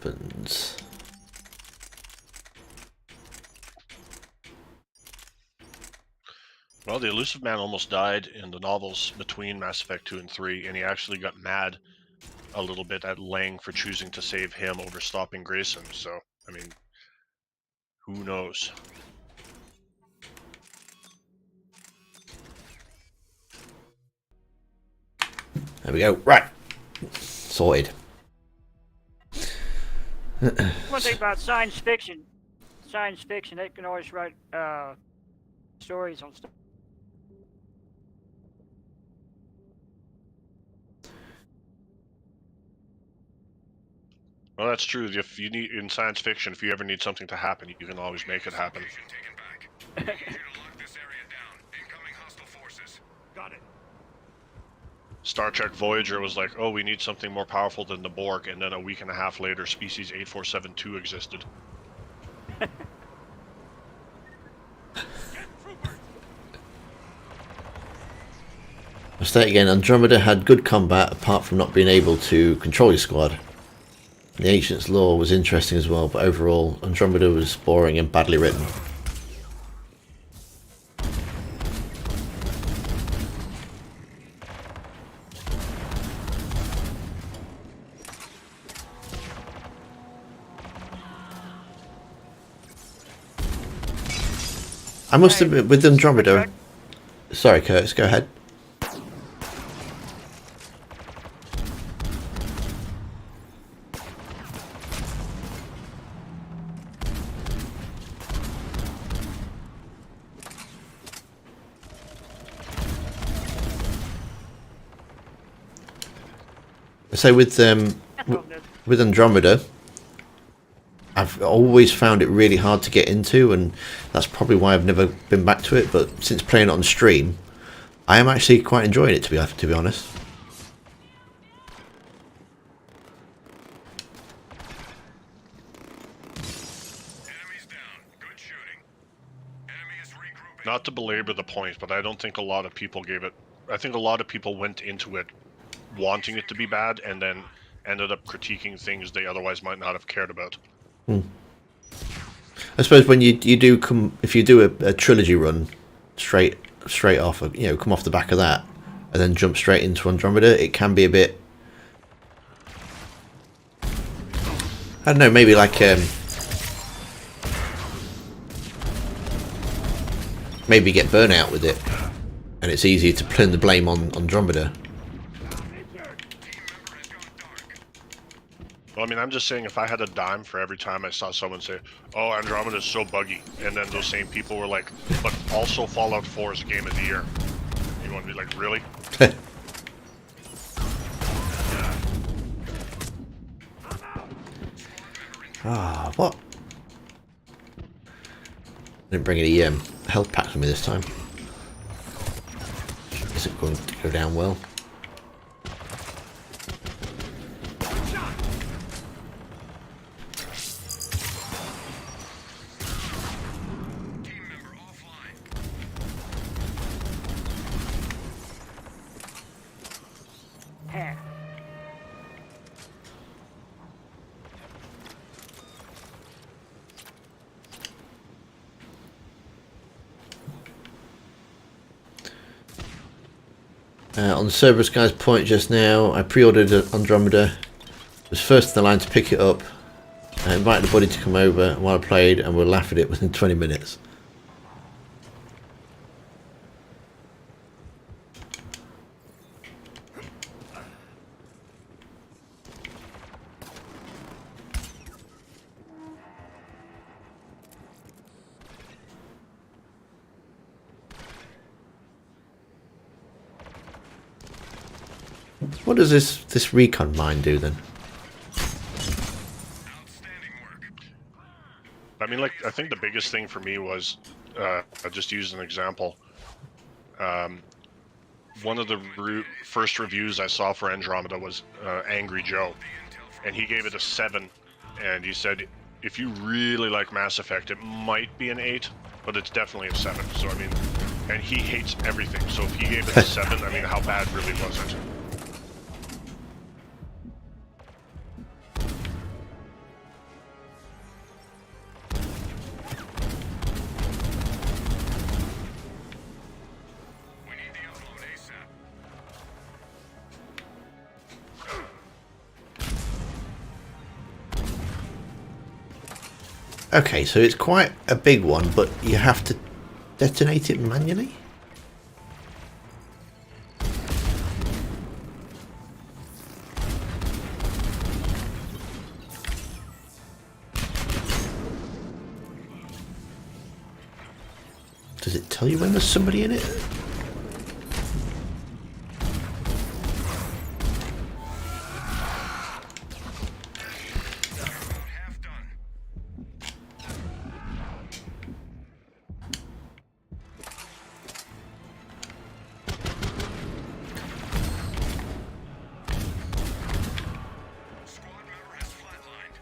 Speaker 1: Weapons.
Speaker 2: Well, the Elusive Man almost died in the novels between Mass Effect 2 and 3, and he actually got mad a little bit at Lang for choosing to save him over stopping Grayson. So, I mean, who knows?
Speaker 1: There we go. Right. Sorted.
Speaker 4: One thing about science fiction, they can always write stories on stuff.
Speaker 2: Well, that's true. If you need in science fiction, if you ever need something to happen, you can always make it happen.
Speaker 3: Location taken back. I need you to lock this area down. Incoming hostile forces.
Speaker 5: Got it.
Speaker 2: Star Trek Voyager was like, oh, we need something more powerful than the Borg, and then a week and a half later, Species 8472 existed.
Speaker 1: I'll state again, Andromeda had good combat apart from not being able to control your squad. The Ancient's lore was interesting as well, but overall, Andromeda was boring and badly written. I must admit, with Andromeda... Sorry, Curtis, go ahead. So with Andromeda, I've always found it really hard to get into, and that's probably why I've never been back to it. But since playing it on stream, I am actually quite enjoying it, to be honest.
Speaker 3: Enemies down. Good shooting. Enemy is regrouping.
Speaker 2: Not to belabor the point, but I don't think a lot of people gave it. I think a lot of people went into it wanting it to be bad, and then ended up critiquing things they otherwise might not have cared about.
Speaker 1: I suppose when you do come, if you do a trilogy run straight off, come off the back of that, and then jump straight into Andromeda, it can be a bit. I don't know, maybe like maybe get burnout with it, and it's easier to pin the blame on Andromeda.
Speaker 2: Well, I mean, I'm just saying, if I had a dime for every time I saw someone say, oh, Andromeda is so buggy, and then those same people were like, but also Fallout 4 is game of the year. You want to be like, really?
Speaker 1: What? Didn't bring any health packs with me this time. Is it going to go down well?
Speaker 3: Team member offline.
Speaker 1: On the Cerberus guy's point just now, I pre-ordered Andromeda. Was first in the line to pick it up. I invited a buddy to come over while I played, and we'll laugh at it within 20 minutes. What does this recon mine do then?
Speaker 3: Outstanding work.
Speaker 2: I mean, like, I think the biggest thing for me was, I just used an example. One of the first reviews I saw for Andromeda was Angry Joe, and he gave it a 7, and he said if you really like Mass Effect, it might be an 8, but it's definitely a 7. So I mean, and he hates everything. So if he gave it a 7, I mean, how bad really was it?
Speaker 3: We need the upload ASAP.
Speaker 1: Okay, so it's quite a big one, but you have to detonate it manually? Does it tell you when there's somebody in it?
Speaker 3: Half done. Squad member has flatlined.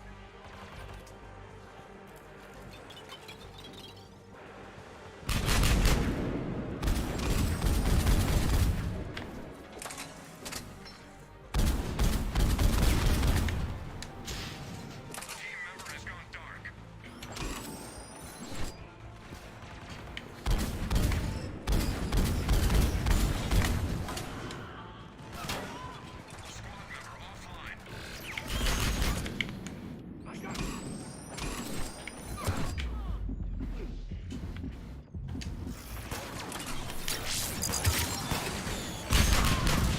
Speaker 3: Team member has gone dark. Squad member offline.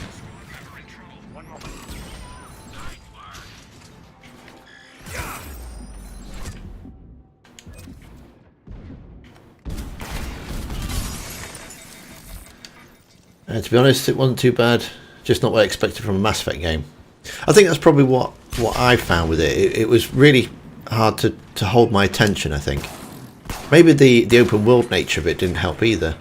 Speaker 3: Squad member in trouble. One moment.
Speaker 1: To be honest, it wasn't too bad. Just not what I expected from a Mass Effect game. I think that's probably what I found with it. It was really hard to hold my attention, I think. Maybe the open world nature of it didn't help either.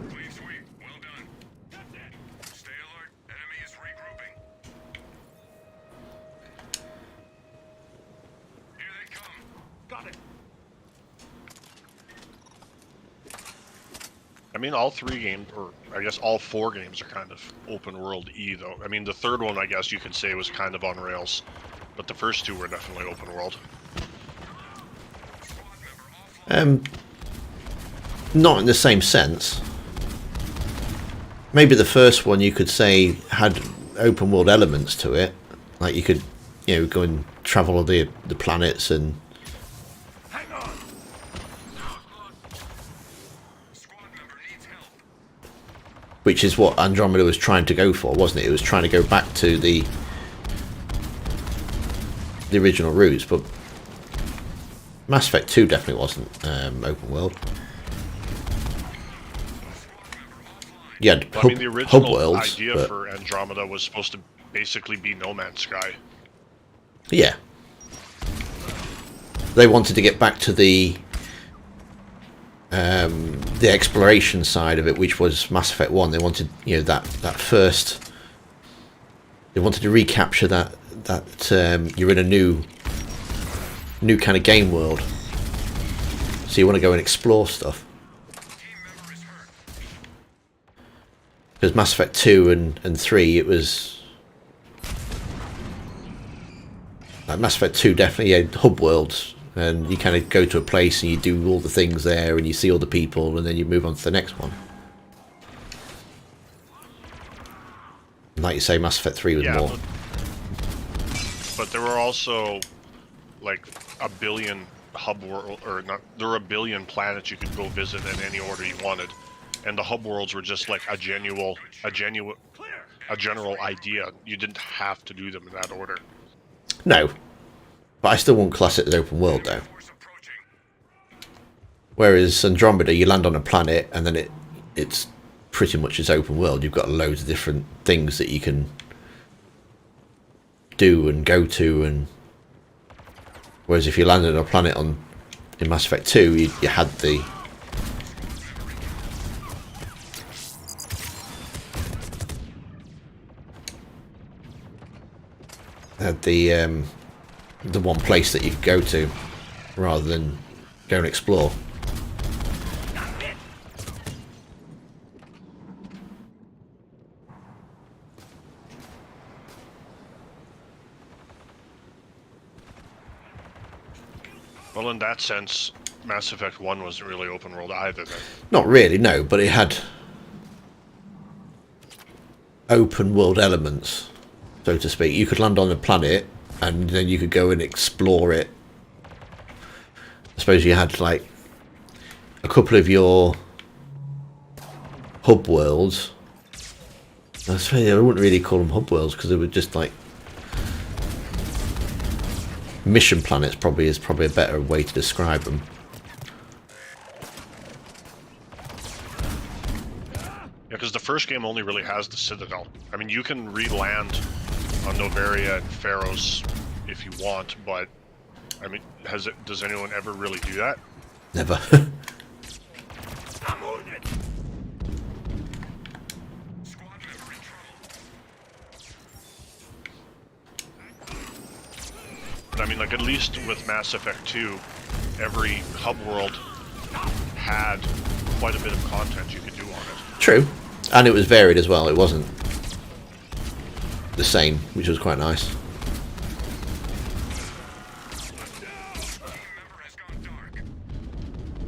Speaker 3: Clean sweep. Well done. Stay alert. Enemy is regrouping. Here they come. Got it.
Speaker 2: I mean, all 3 games, or I guess all 4 games are kind of open world E though. I mean, the third one, I guess you could say, was kind of on rails, but the first 2 were definitely open world.
Speaker 3: Squad member offline.
Speaker 1: Not in the same sense. Maybe the first one you could say had open world elements to it, like you could, go and travel the planets, and
Speaker 3: Hang on. Squad member needs help.
Speaker 1: which is what Andromeda was trying to go for, wasn't it? It was trying to go back to the original routes, but Mass Effect 2 definitely wasn't open world. You had
Speaker 2: Well, I mean, the
Speaker 1: hub
Speaker 2: original
Speaker 1: worlds,
Speaker 2: idea
Speaker 1: but
Speaker 2: for Andromeda was supposed to basically be No Man's Sky.
Speaker 1: yeah, they wanted to get back to the exploration side of it, which was Mass Effect 1. They wanted, that first. They wanted to recapture that you're in a new new kind of game world. So you want to go and explore stuff. Because Mass Effect 2 and 3, it was... Like Mass Effect 2 definitely had hub worlds. And you kind of go to a place and you do all the things there and you see all the people and then you move on to the next one. Like you say, Mass Effect 3 was more.
Speaker 2: But there were also like a billion hub world, or not, there were a billion planets you could go visit in any order you wanted. And the hub worlds were just like a general idea. You didn't have to do them in that order.
Speaker 1: No. But I still won't class it as open world though. Whereas Andromeda, you land on a planet and then it's pretty much its open world. You've got loads of different things that you can do and go to, and whereas if you landed on a planet in Mass Effect 2, you had the one place that you could go to rather than go and explore.
Speaker 2: Well, in that sense, Mass Effect 1 wasn't really open world either then.
Speaker 1: Not really, no, but it had open world elements, so to speak. You could land on a planet and then you could go and explore it. I suppose you had like a couple of your hub worlds. I wouldn't really call them hub worlds because they were just like mission planets. Probably is a better way to describe them.
Speaker 2: Yeah, because the first game only really has the Citadel. I mean, you can re-land on Noveria and Pharos if you want, but I mean, does anyone ever really do that?
Speaker 1: Never.
Speaker 3: I'm wounded. Squad member in trouble.
Speaker 2: But I mean, like, at least with Mass Effect 2, every hub world had quite a bit of content you could do on it.
Speaker 1: True. And it was varied as well. It wasn't the same, which was quite nice.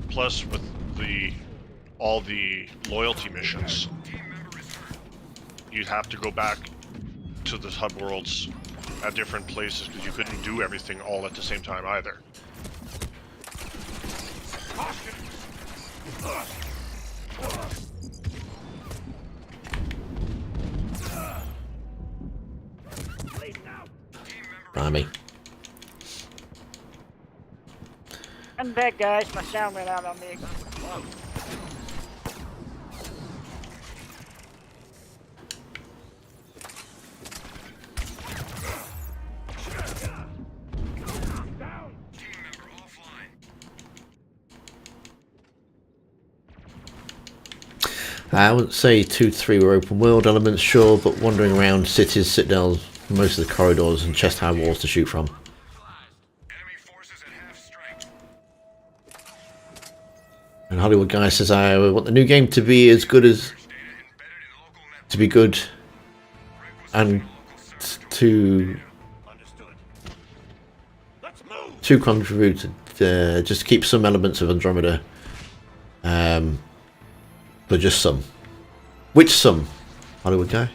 Speaker 2: Plus, with all the loyalty missions, you'd have to go back to the hub worlds at different places because you couldn't do everything all at the same time either.
Speaker 1: Blimey.
Speaker 4: I'm back, guys. My sound went out on me.
Speaker 1: I wouldn't say 2 to 3 were open world elements, sure, but wandering around cities, citadels, most of the corridors and chest high walls to shoot from.
Speaker 3: Enemy forces at half strength.
Speaker 1: And Hollywood Guy says, I want the new game to be as good as... to be good and to contribute, just keep some elements of Andromeda, but just some. Which some, Hollywood Guy?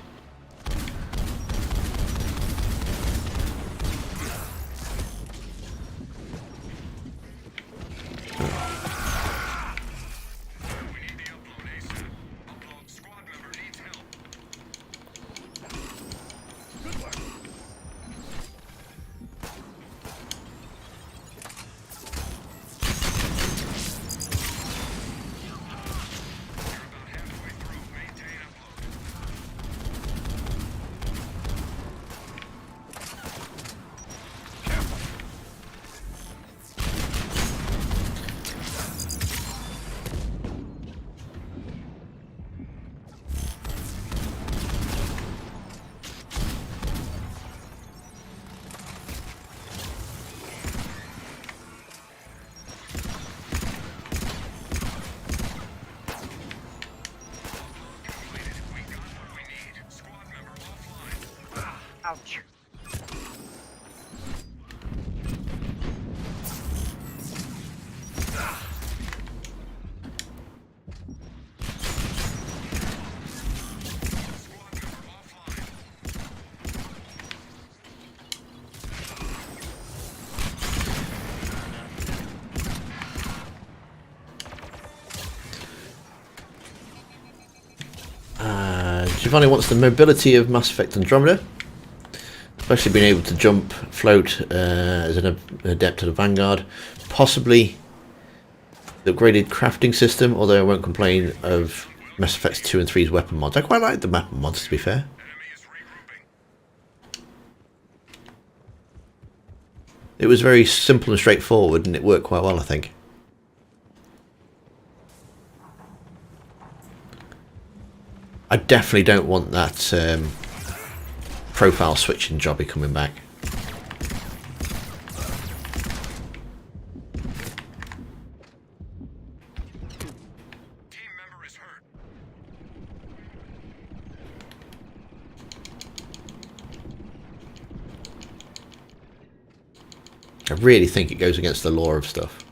Speaker 4: Ouch.
Speaker 1: Giovanni wants the mobility of Mass Effect Andromeda, especially being able to jump, float as an adept to the Vanguard, possibly the upgraded crafting system, although I won't complain of Mass Effect 2 and 3's weapon mods. I quite like the weapon mods, to be fair.
Speaker 3: Enemy is regrouping.
Speaker 1: It was very simple and straightforward, and it worked quite well, I think. I definitely don't want that profile switching jobby coming back.
Speaker 3: Team member is hurt.
Speaker 1: I really think it goes against the law of stuff.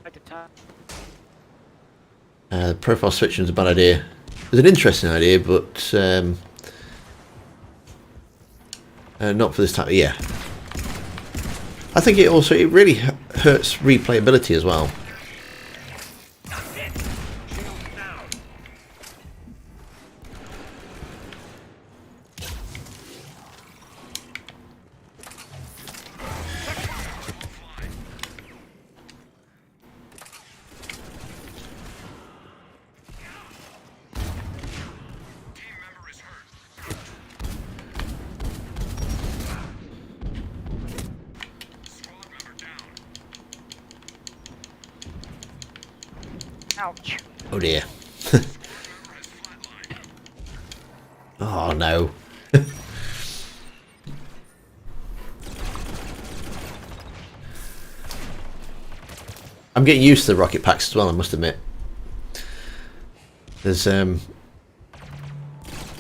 Speaker 4: At the time.
Speaker 1: Profile switching is a bad idea. It's an interesting idea, but not for this time. Yeah, I think it really hurts replayability as well.
Speaker 3: Team member is hurt. Squad member down.
Speaker 4: Ouch.
Speaker 1: Oh dear.
Speaker 3: Member has flatlined.
Speaker 1: Oh no. I'm getting used to the rocket packs as well, I must admit. There's I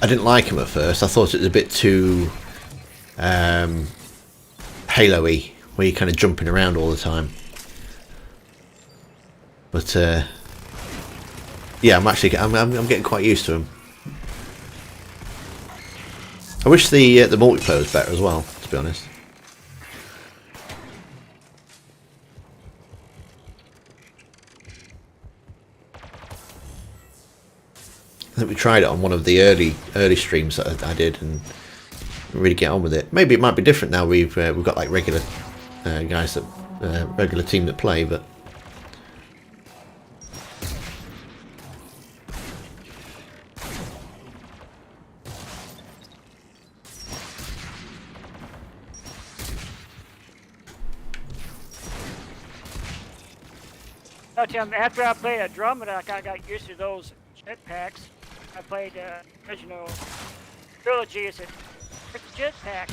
Speaker 1: didn't like them at first. I thought it was a bit too Halo-y, where you're kind of jumping around all the time. But yeah, I'm getting quite used to them. I wish the multiplayer was better as well, to be honest. I think we tried it on one of the early streams that I did, and really get on with it. Maybe it might be different now. We've got like regular guys that regular team that play, but
Speaker 4: No, Tim, after I played Andromeda, I kind of got used to those jetpacks. I played original trilogy. I said, "Where's the jetpack?"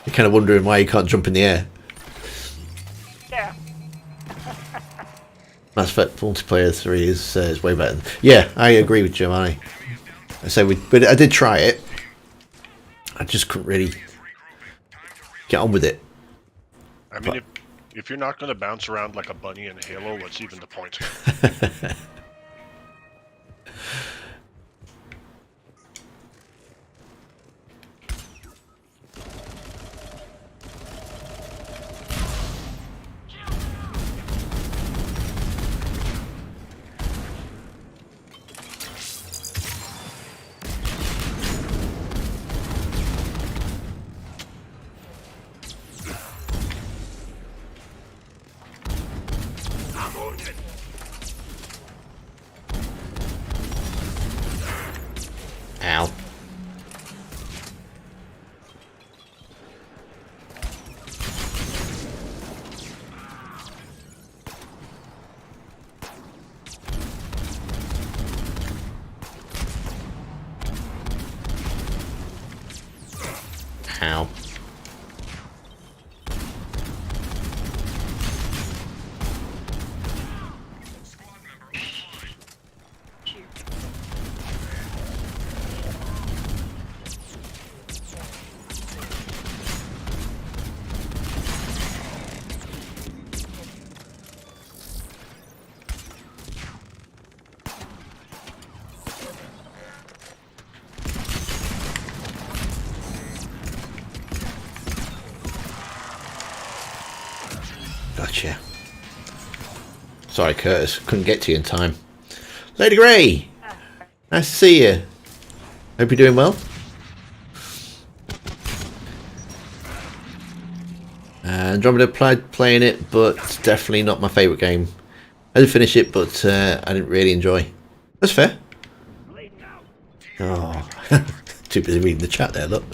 Speaker 1: you're kind of wondering why you can't jump in the air.
Speaker 4: Yeah.
Speaker 1: Mass Effect multiplayer 3 is way better. Yeah, I agree with Giovanni. But I did try it. I just couldn't really get on with it.
Speaker 2: I mean, if you're not going to bounce around like a bunny in Halo, what's even the point?
Speaker 1: Ow. Ow.
Speaker 4: Shoot.
Speaker 1: Gotcha. Sorry, Curtis. Couldn't get to you in time. Lady Grey! Nice to see you. Hope you're doing well. Andromeda playing it, but definitely not my favourite game. I did finish it, but I didn't really enjoy. That's fair. Oh, too busy reading the chat there, look.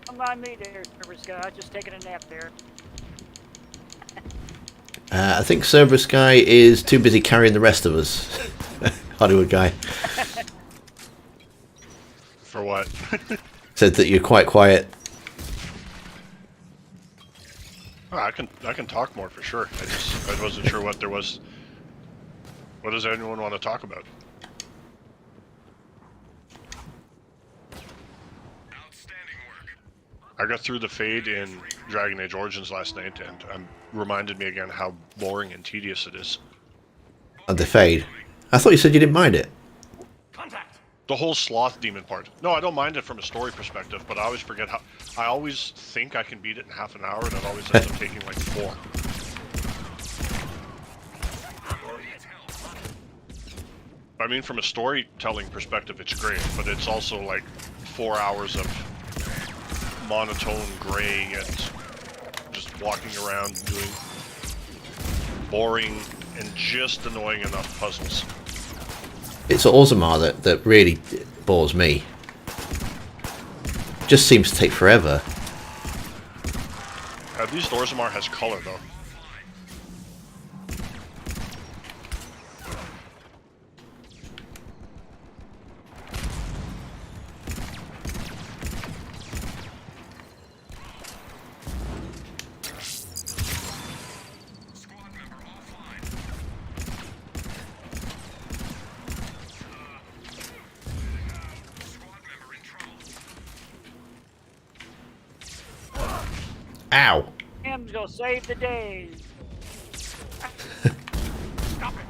Speaker 4: Don't mind me there, Cerberus guy. I just taking a nap there.
Speaker 1: I think Cerberus guy is too busy carrying the rest of us. Hollywood guy
Speaker 2: For what?
Speaker 1: said that you're quite quiet.
Speaker 2: Oh, I can talk more for sure. I wasn't sure what there was. What does anyone want to talk about?
Speaker 3: Outstanding work.
Speaker 2: I got through the Fade in Dragon Age Origins last night, and reminded me again how boring and tedious it is.
Speaker 1: The Fade. I thought you said you didn't mind it.
Speaker 3: Contact.
Speaker 2: The whole sloth demon part. No, I don't mind it from a story perspective, but I always forget how. I always think I can beat it in half an hour, and it always ends up taking like 4. I mean, from a storytelling perspective, it's great, but it's also like 4 hours of monotone graying and just walking around doing boring and just annoying enough puzzles.
Speaker 1: It's Orzammar that really bores me. Just seems to take forever.
Speaker 2: At least Orzammar has color, though.
Speaker 3: Squad member offline. Squad member in trouble.
Speaker 1: Ow!
Speaker 4: Him's gonna save the day.
Speaker 3: Stop it.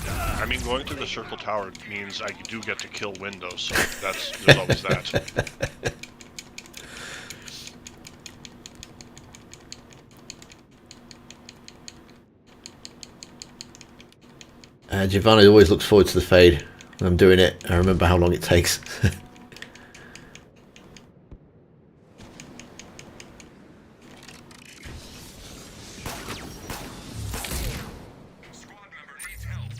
Speaker 2: I mean, going to the Circle Tower means I do get to kill windows, so there's always that.
Speaker 1: Giovanni always looks forward to the Fade. When I'm doing it, I remember how long it takes.
Speaker 3: Squad member needs help.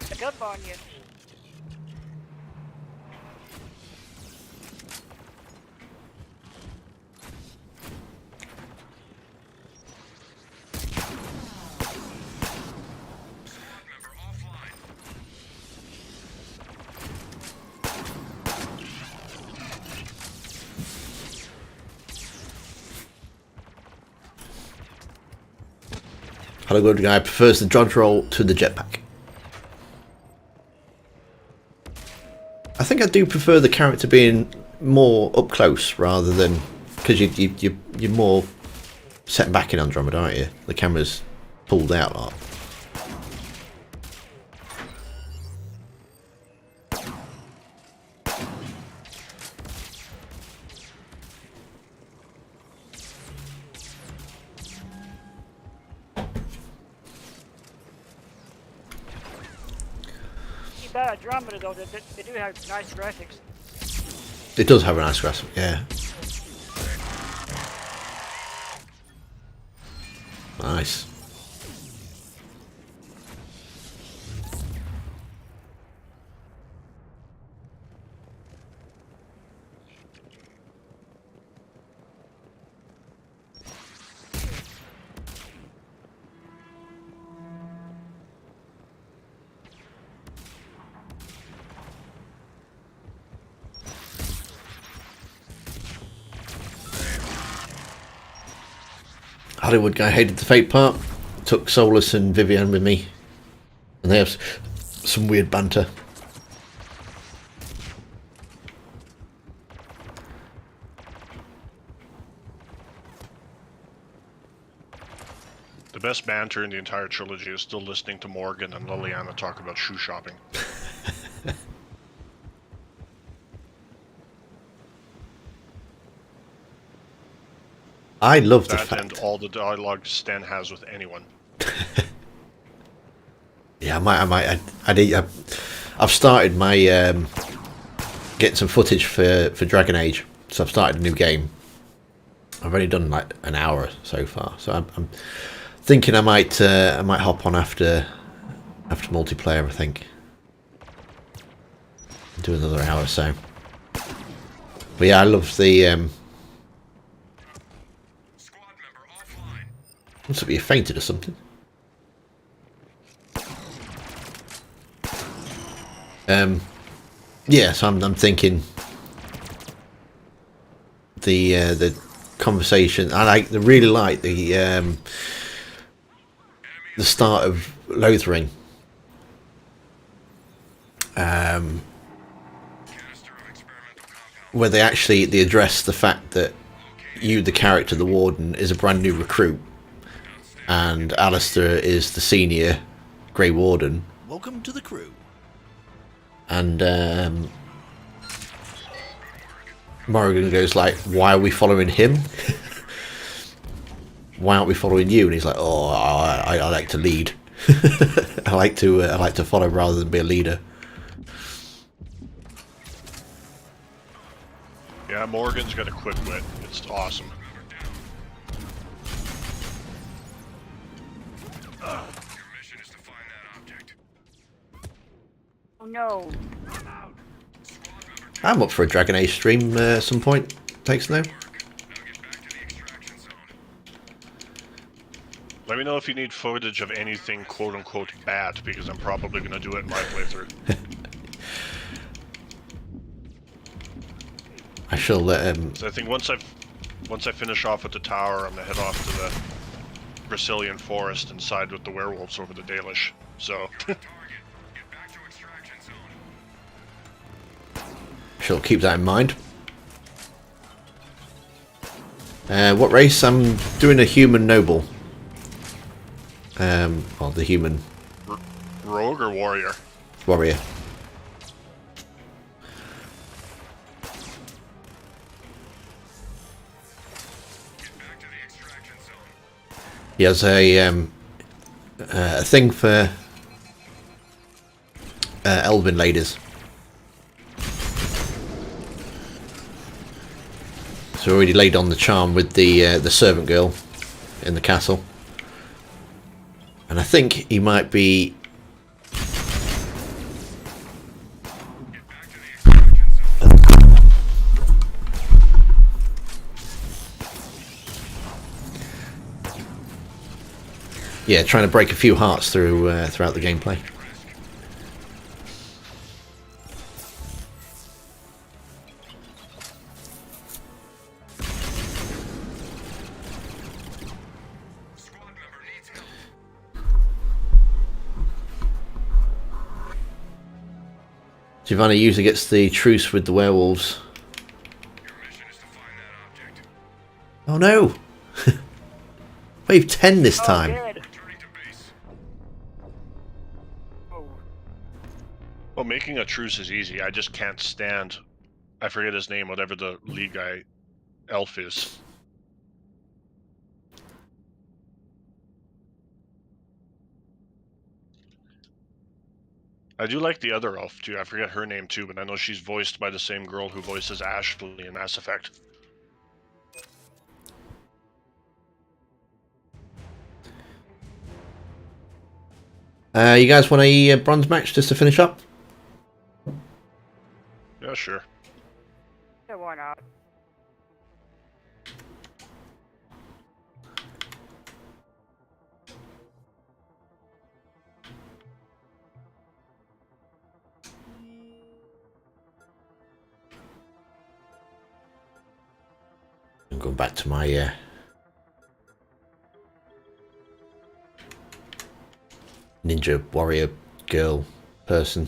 Speaker 4: Pick up on you.
Speaker 3: Squad member offline.
Speaker 1: Hello, good guy prefers the dodge roll to the jetpack. I think I do prefer the character being more up close rather than because you're more set back in Andromeda, aren't you? The camera's pulled out a lot.
Speaker 4: About Andromeda though, they do have nice graphics.
Speaker 1: It does have a nice grasp, yeah. Nice. Hollywood guy hated the fate part. Took Solus and Vivian with me, and they have some weird banter.
Speaker 2: The best banter in the entire trilogy is still listening to Morgan and Liliana talk about shoe shopping.
Speaker 1: I love the
Speaker 2: That and
Speaker 1: fact.
Speaker 2: all the dialogue Stan has with anyone.
Speaker 1: Yeah, I've started my getting some footage for Dragon Age, so I've started a new game. I've only done like an hour so far, so I'm thinking I might hop on after multiplayer. I think do another hour or so. But yeah, I love the.
Speaker 3: Squad member offline.
Speaker 1: Looks like you fainted or something. Yeah, so I'm thinking the conversation. I really like the start of Lothering.
Speaker 3: Canister of experimental compound.
Speaker 1: Where they address the fact that you, the character, the Warden, is a brand new recruit, and Alistair is the senior Grey Warden.
Speaker 5: Welcome to the crew.
Speaker 1: And Morrigan goes like, "Why are we following him? Why aren't we following you?" And he's like, "Oh, I like to lead. I like to follow rather than be a leader."
Speaker 2: Yeah, Morgan's got a quick wit. It's awesome.
Speaker 3: Your mission is to find that object.
Speaker 4: Oh no.
Speaker 1: I'm up for a Dragon Age stream at some point. Takes no.
Speaker 3: Now get back to the extraction zone.
Speaker 2: Let me know if you need footage of anything quote-unquote bad, because I'm probably going to do it in my playthrough.
Speaker 1: I shall let
Speaker 2: So I think once I finish off at the tower, I'm going to head off to the Brazilian forest and side with the werewolves over the Dalish. So,
Speaker 3: Target. Get back to extraction zone.
Speaker 1: shall keep that in mind. What race? I'm doing a human noble. Well, the human
Speaker 2: rogue or warrior?
Speaker 1: warrior.
Speaker 3: Get back to the extraction zone.
Speaker 1: He has a thing for elven ladies. So already laid on the charm with the servant girl in the castle, and I think he might be.
Speaker 3: Get back to the extraction zone.
Speaker 1: Yeah, trying to break a few hearts throughout the gameplay.
Speaker 3: Squad member needs help.
Speaker 1: Giovanni usually gets the truce with the werewolves.
Speaker 3: Your mission is to find that object.
Speaker 1: Oh no! Wave 10 this
Speaker 4: Oh,
Speaker 1: time.
Speaker 4: good.
Speaker 3: Returning to base.
Speaker 4: Oh.
Speaker 2: Well, making a truce is easy. I just can't stand. I forget his name, whatever the lead guy elf is. I do like the other elf too. I forget her name too, but I know she's voiced by the same girl who voices Ashley in Mass Effect.
Speaker 1: You guys want a bronze match just to finish up?
Speaker 2: Yeah, sure.
Speaker 4: Yeah, why not?
Speaker 1: I'm going back to my ninja warrior girl person.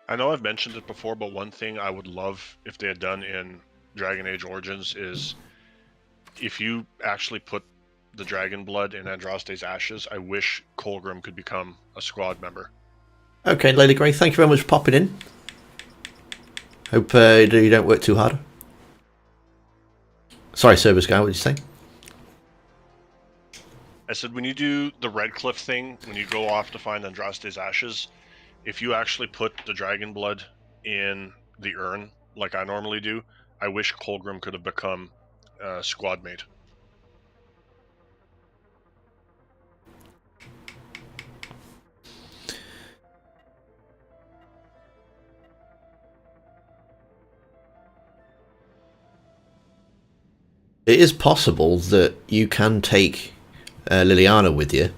Speaker 2: I know I've mentioned it before, but one thing I would love if they had done in Dragon Age Origins is if you actually put the dragon blood in Andraste's ashes, I wish Colgrim could become a squad member.
Speaker 1: Okay, Lady Grey, thank you very much for popping in. Hope you don't work too hard. Sorry, Cerberus guy, what did you say?
Speaker 2: I said when you do the Red Cliff thing, when you go off to find Andraste's ashes, if you actually put the dragon blood in the urn, like I normally do, I wish Colgrim could have become a squad mate.
Speaker 1: It is possible that you can take Liliana with you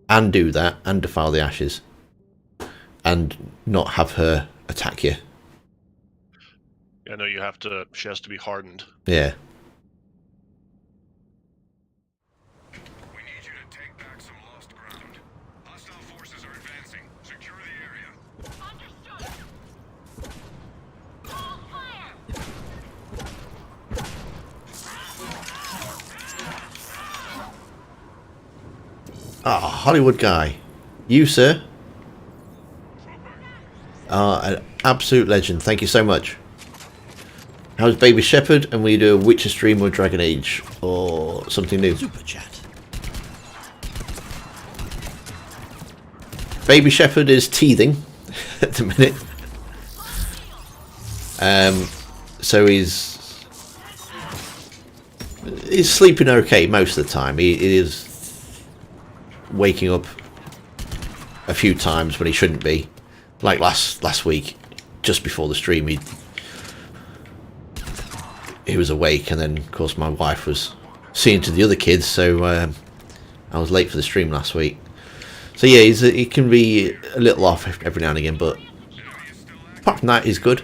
Speaker 1: and do that and defile the ashes and not have her attack you.
Speaker 2: I know she has to be hardened.
Speaker 1: Yeah.
Speaker 3: We need you to take back some lost ground. Hostile forces are advancing. Secure the area.
Speaker 5: Understood. All fire.
Speaker 1: Hollywood guy. You, sir, are an absolute legend. Thank you so much. How's Baby Shepherd? And will you do a Witcher stream or Dragon Age or something new?
Speaker 6: Super chat.
Speaker 1: Baby Shepherd is teething at the minute. So he's sleeping okay most of the time. He is waking up a few times when he shouldn't be. Like last week, just before the stream, he was awake, and then of course my wife was seeing to the other kids, so I was late for the stream last week. So yeah, he can be a little off every now and again, but apart from that, he's good.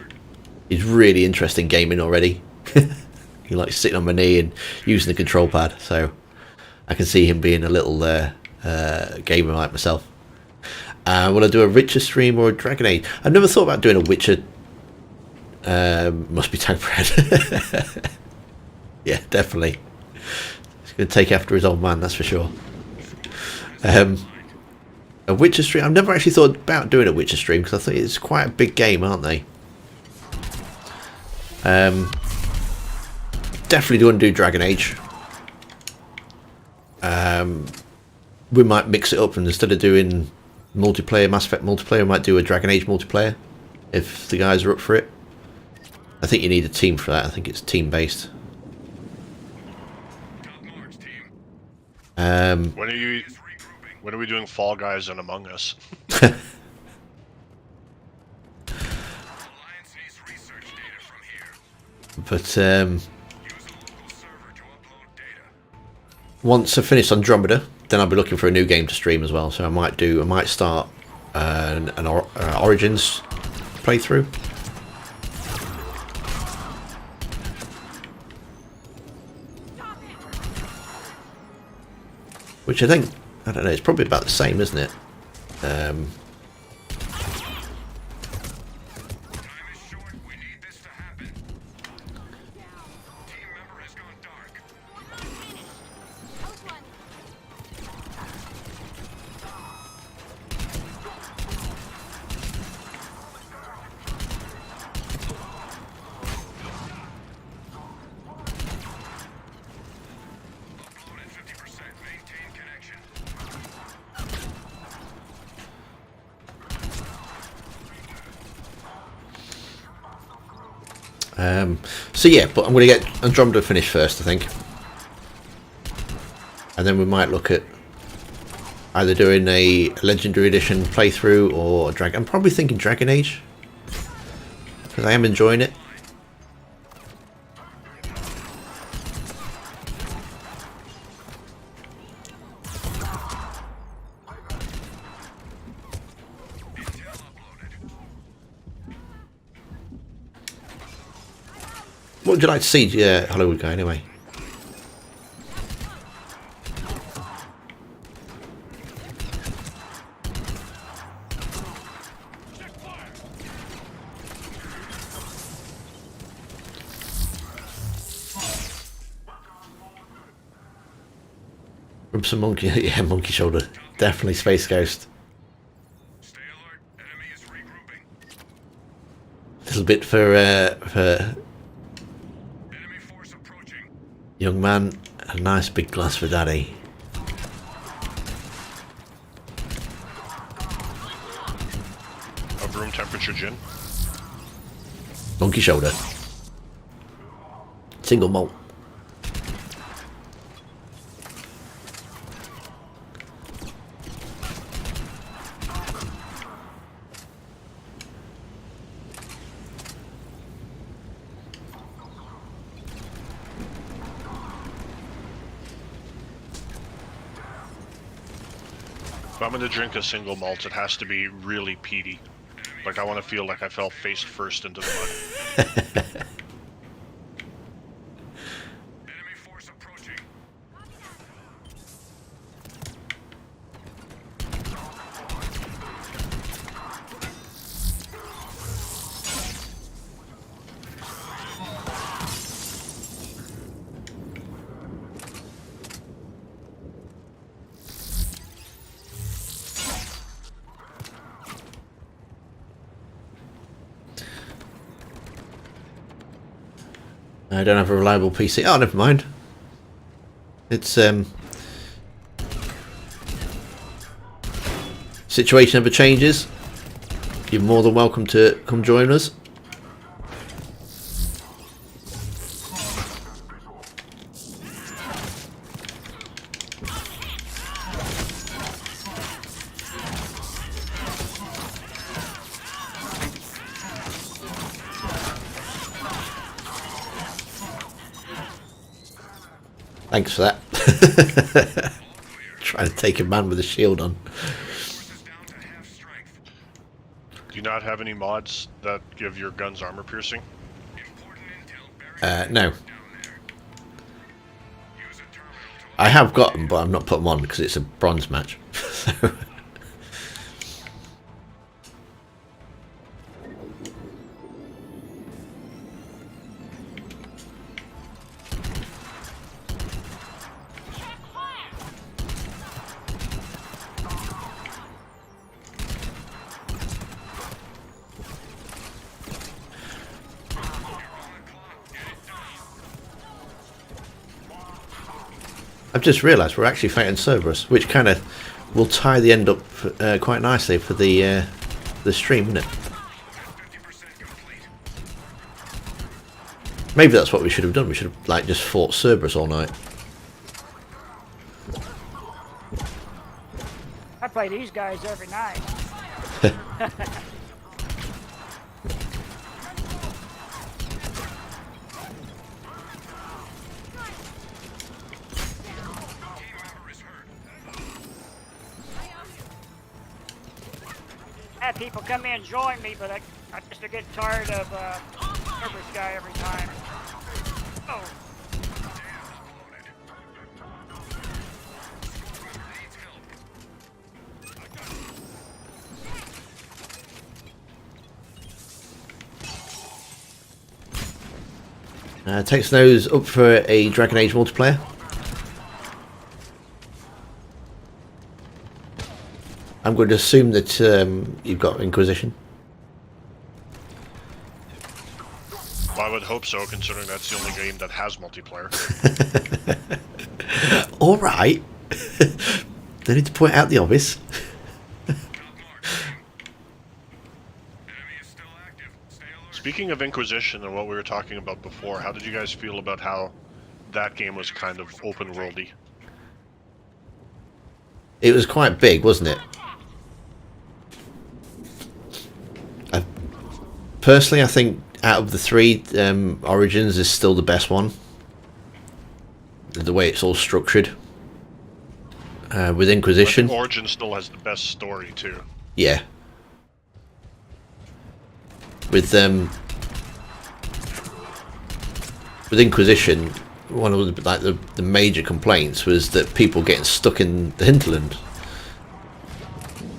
Speaker 1: He's really interesting gaming already. He likes sitting on my knee and using the control pad, so I can see him being a little gamer like myself. Will I do a Witcher stream or a Dragon Age? I've never thought about doing a Witcher. Must be Tank Bread. Yeah, definitely. He's going to take after his old man, that's for sure. A Witcher stream. I've never actually thought about doing a Witcher stream because I think it's quite a big game, aren't they? Definitely do want to do Dragon Age. We might mix it up, and instead of doing multiplayer, Mass Effect multiplayer, we might do a Dragon Age multiplayer if the guys are up for it. I think you need a team for that. I think it's team based.
Speaker 3: Top marks, team.
Speaker 2: When are we doing Fall Guys and Among Us?
Speaker 3: Alliance needs research data from here.
Speaker 1: But
Speaker 3: Use a local server to upload data.
Speaker 1: once I finish Andromeda, then I'll be looking for a new game to stream as well. So I might start an Origins playthrough. Which I don't know, it's probably about the same, isn't it?
Speaker 3: Time is short. We need this to happen. Team member has gone dark. Upload at 50%. Maintain connection.
Speaker 1: So yeah, but I'm going to get Andromeda finished first, I think. And then we might look at either doing a Legendary Edition playthrough or Dragon. I'm probably thinking Dragon Age, because I am enjoying it.
Speaker 3: Intel uploaded.
Speaker 1: What would you like to see, Hollywood guy, anyway? From some monkey, yeah, monkey shoulder. Definitely Space Ghost.
Speaker 3: Stay alert. Enemy is regrouping.
Speaker 1: Little bit for
Speaker 3: Enemy force approaching.
Speaker 1: young man. A nice big glass for daddy.
Speaker 2: A room temperature gin.
Speaker 1: Monkey shoulder. Single malt.
Speaker 2: If I'm gonna drink a single malt, it has to be really peaty. Like I want to feel like I fell face first into the mud.
Speaker 3: Enemy force approaching.
Speaker 1: I don't have a reliable PC. Oh, never mind. It's situation ever changes. You're more than welcome to come join us. Thanks for that. Trying to take a man with a shield on.
Speaker 3: Force is down to half strength.
Speaker 2: Do you not have any mods that give your guns armor piercing?
Speaker 3: Important intel buried
Speaker 1: No.
Speaker 3: down there. Use a terminal to
Speaker 1: I have got them, but I'm not put them on because it's a bronze match. So, I've just realised we're actually fighting Cerberus, which kind of will tie the end up quite nicely for the stream, isn't it?
Speaker 3: 50% complete.
Speaker 1: Maybe that's what we should have done. We should have like just fought Cerberus all night.
Speaker 4: I play these guys every night.
Speaker 3: Team member is hurt.
Speaker 4: I have people come in and join me, but I just get tired of Cerberus guy every time. Oh,
Speaker 3: Needs help.
Speaker 1: Takes those up for a Dragon Age multiplayer. I'm going to assume that you've got Inquisition.
Speaker 2: Well, I would hope so, considering that's the only game that has multiplayer.
Speaker 1: All right. They need to point out the obvious.
Speaker 3: Top mark. Enemy is still active. Stay alert.
Speaker 2: Speaking of Inquisition and what we were talking about before, how did you guys feel about how that game was kind of open worldy?
Speaker 1: It was quite big, wasn't it? Personally, I think out of the three, Origins is still the best one. The way it's all structured. With Inquisition,
Speaker 2: Origin still has the best story too.
Speaker 1: yeah. With Inquisition, one of the major complaints was that people getting stuck in the hinterland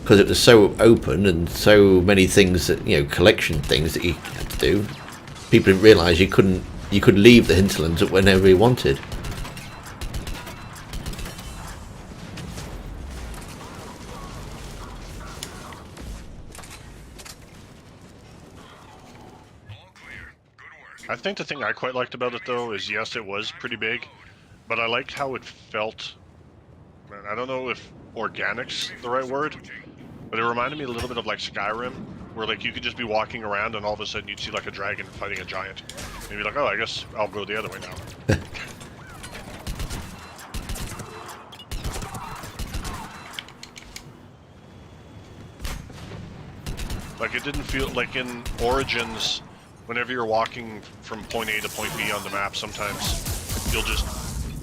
Speaker 1: because it was so open and so many things that collection things that you had to do. People didn't realise you could leave the hinterlands whenever you wanted.
Speaker 2: I think the thing I quite liked about it though is yes, it was pretty big, but I liked how it felt. Man, I don't know if organic's the right word, but it reminded me a little bit of like Skyrim, where like you could just be walking around and all of a sudden you'd see like a dragon fighting a giant, and you'd be like, oh, I guess I'll go the other way now. Like it didn't feel like in Origins, whenever you're walking from point A to point B on the map, sometimes you'll just,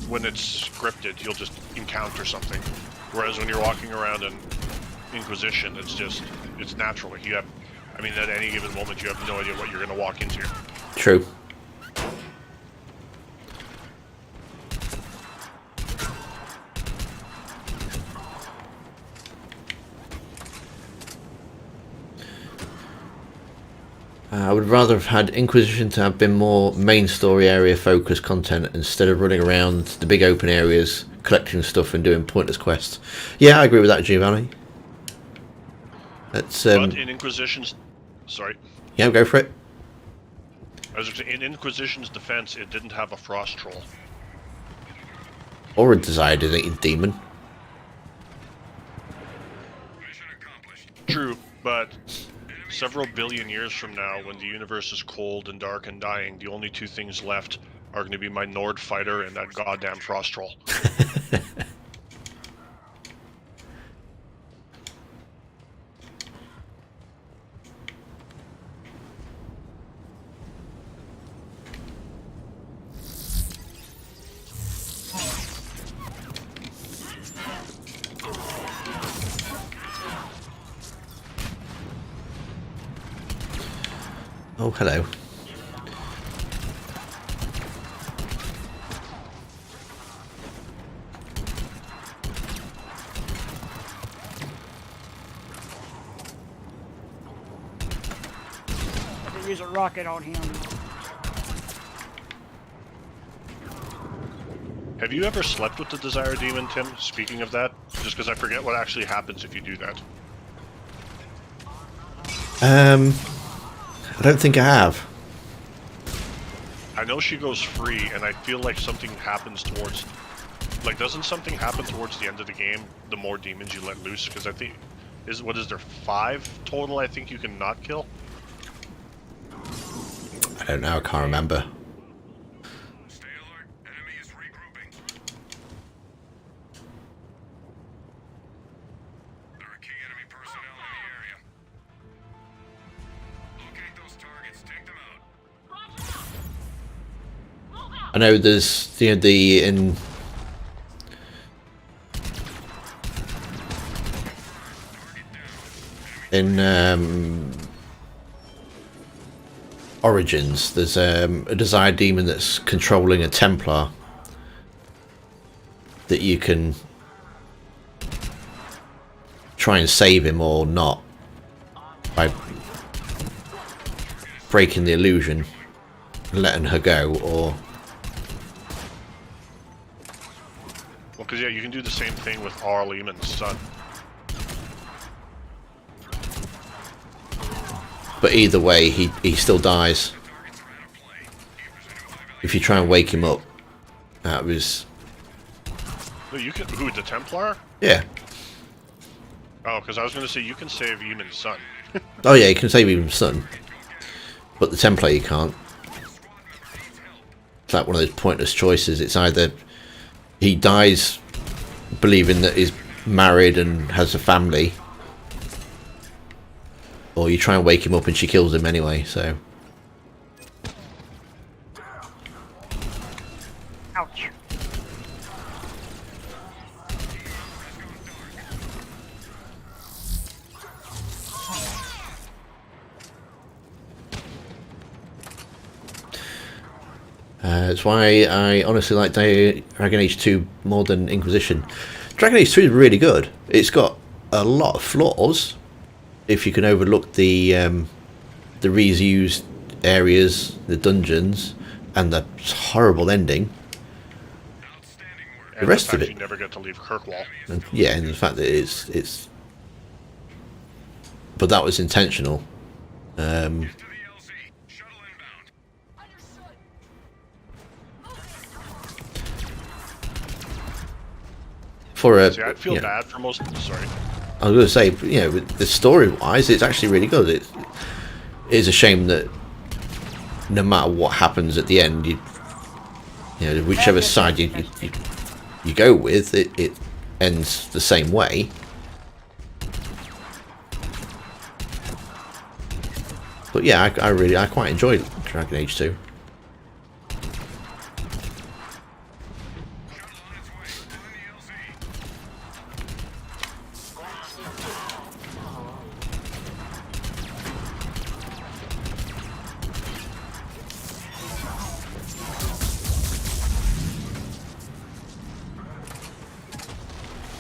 Speaker 2: when it's scripted, you'll just encounter something. Whereas when you're walking around in Inquisition, it's natural. Like you have, I mean, at any given moment, you have no idea what you're going to walk into.
Speaker 1: True. I would rather have had Inquisition to have been more main story area focused content instead of running around the big open areas collecting stuff and doing pointless quests. Yeah, I agree with that, Giovanni. That's
Speaker 2: But in Inquisition's, sorry,
Speaker 1: yeah, go for it.
Speaker 2: I was in Inquisition's defense, it didn't have a frost troll.
Speaker 1: Or a desired demon.
Speaker 3: Mission accomplished.
Speaker 2: True, but several billion years from now, when the universe is cold and dark and dying, the only two things left are going to be my Nord fighter and that goddamn frost troll.
Speaker 1: Oh, hello.
Speaker 4: I could use a rocket on him.
Speaker 2: Have you ever slept with the Desire Demon, Tim? Speaking of that, just because I forget what actually happens if you do that.
Speaker 1: I don't think I have.
Speaker 2: I know she goes free, and I feel like something happens towards... Like, doesn't something happen towards the end of the game, the more demons you let loose? Because I think... What is there, 5 total I think you can not kill?
Speaker 1: I don't know, I can't remember.
Speaker 3: Stay alert. Enemy is regrouping. There are key enemy personnel in the area. Locate those targets. Take them out.
Speaker 1: I know there's the in Origins, there's a Desire Demon that's controlling a Templar that you can try and save him or not by breaking the illusion and letting her go, or
Speaker 2: Well, because, yeah, you can do the same thing with Arl Eamon's son.
Speaker 1: but either way he still dies if you try and wake him up out of his...
Speaker 2: No, you can... Who, the Templar?
Speaker 1: Yeah.
Speaker 2: Oh, because I was going to say you can save Eamon's son.
Speaker 1: Oh yeah, you can save him son, but the Templar you can't. It's like one of those pointless choices. It's either he dies believing that he's married and has a family, or you try and wake him up and she kills him anyway, so...
Speaker 4: Ouch.
Speaker 1: That's why I honestly like Dragon Age 2 more than Inquisition. Dragon Age 2 is really good. It's got a lot of flaws, if you can overlook the reused areas, the dungeons, and the horrible ending.
Speaker 2: And
Speaker 1: rest
Speaker 2: the fact
Speaker 1: of it-
Speaker 2: you never get to leave Kirkwall.
Speaker 1: And, yeah, and the fact that it's but that was intentional.
Speaker 3: To the LZ. Shuttle inbound.
Speaker 1: for a
Speaker 2: See, I'd feel
Speaker 1: you know,
Speaker 2: bad for most. Sorry.
Speaker 1: I was going to say, you know, with the story wise, it's actually really good. It is a shame that no matter what happens at the end, you know, whichever side you go with, it ends the same way. But yeah, I quite enjoyed Dragon Age 2.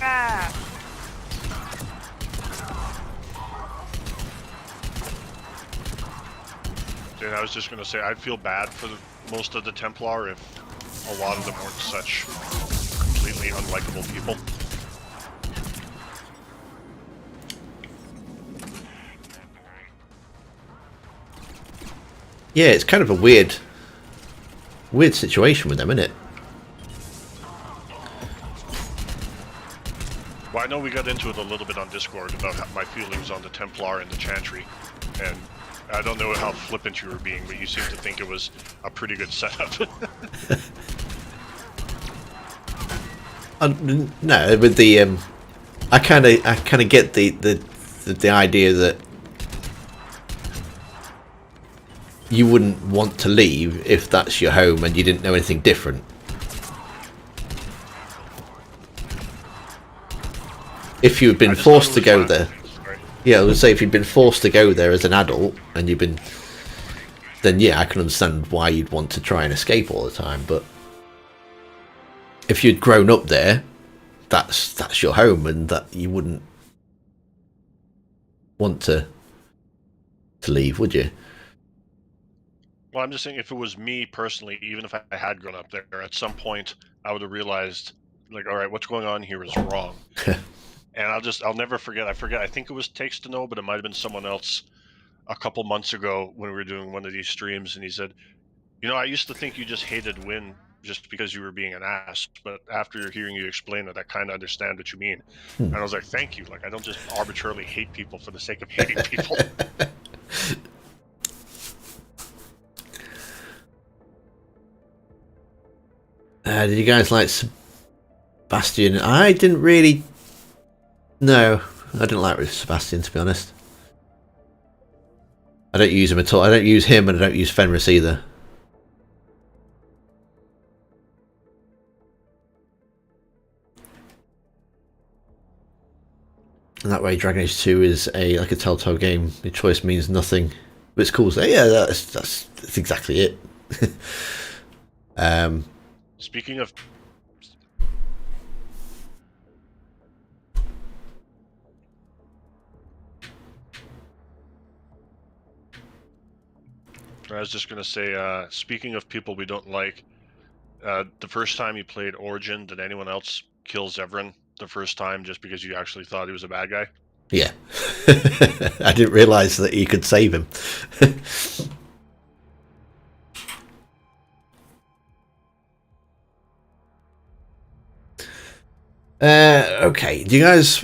Speaker 4: Ah!
Speaker 2: And I was just gonna say, I'd feel bad for most of the Templar if a lot of them weren't such completely unlikable people.
Speaker 1: Yeah, it's kind of a weird situation with them, isn't it?
Speaker 2: Well, I know we got into it a little bit on Discord about my feelings on the Templar and the Chantry, and I don't know how flippant you were being, but you seemed to think it was a pretty good setup.
Speaker 1: No, with the I kind of get the idea that you wouldn't want to leave if that's your home and you didn't know anything different. If you had been forced to go there, yeah, I would say if you'd been forced to go there as an adult and you've been, then yeah, I can understand why you'd want to try and escape all the time. But if you'd grown up there, that's your home, and that you wouldn't want to leave, would you?
Speaker 2: Well, I'm just saying, if it was me personally, even if I had grown up there, at some point I would have realized, like, all right, what's going on here is wrong. And I'll never forget. I think it was Takes to Know, but it might have been someone else a couple months ago when we were doing one of these streams, and he said, you know, I used to think you just hated Win just because you were being an ass, but after hearing you explain it, I kind of understand what you mean. And I was like, thank you. Like, I don't just arbitrarily hate people for the sake of hating people.
Speaker 1: Did you guys like Sebastian? I didn't really. No, I didn't like Sebastian, to be honest. I don't use him at all. I don't use him, and I don't use Fenris either. And that way, Dragon Age 2 is like a Telltale game. Your choice means nothing, but it's cool. So yeah, that's exactly it.
Speaker 2: Speaking of, I was just gonna say, speaking of people we don't like, the first time you played Origin, did anyone else kill Zevran the first time just because you actually thought he was a bad guy?
Speaker 1: Yeah, I didn't realise that you could save him. Okay,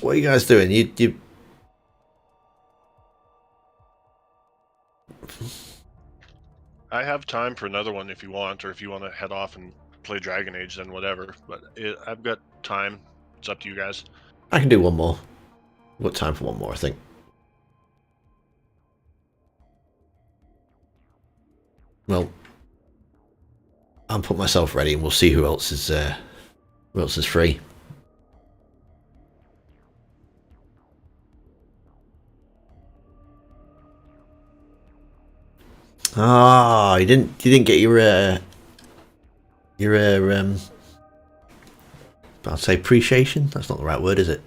Speaker 1: what are you guys doing? You
Speaker 2: I have time for another one if you want, or if you want to head off and play Dragon Age, then whatever. But I've got time. It's up to you guys.
Speaker 1: I can do one more. We've got time for one more, I think. Well, I'll put myself ready, and we'll see who else is free. Ah, you didn't get your I'll say appreciation. That's not the right word, is it?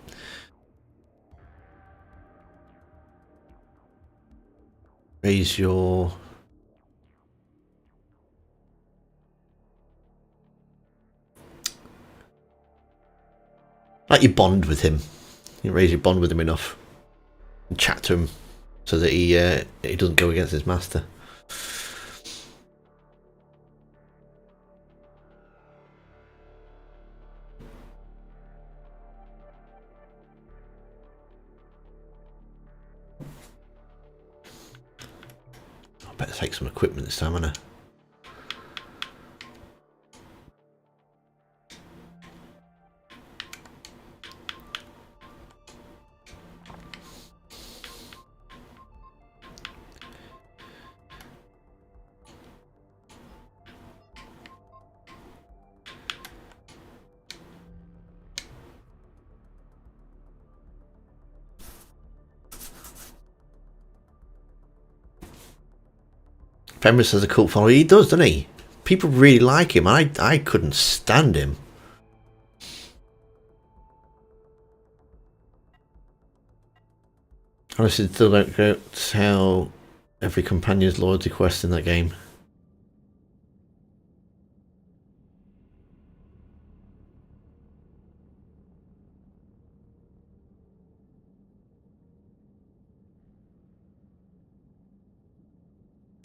Speaker 1: Raise your. Like you bond with him. You raise your bond with him enough, and chat to him, so that he doesn't go against his master. equipment this time, haven't I? Cerberus has a cult following. He does, doesn't he? People really like him. I couldn't stand him. Honestly, still don't get how every companion's loyalty quest in that game.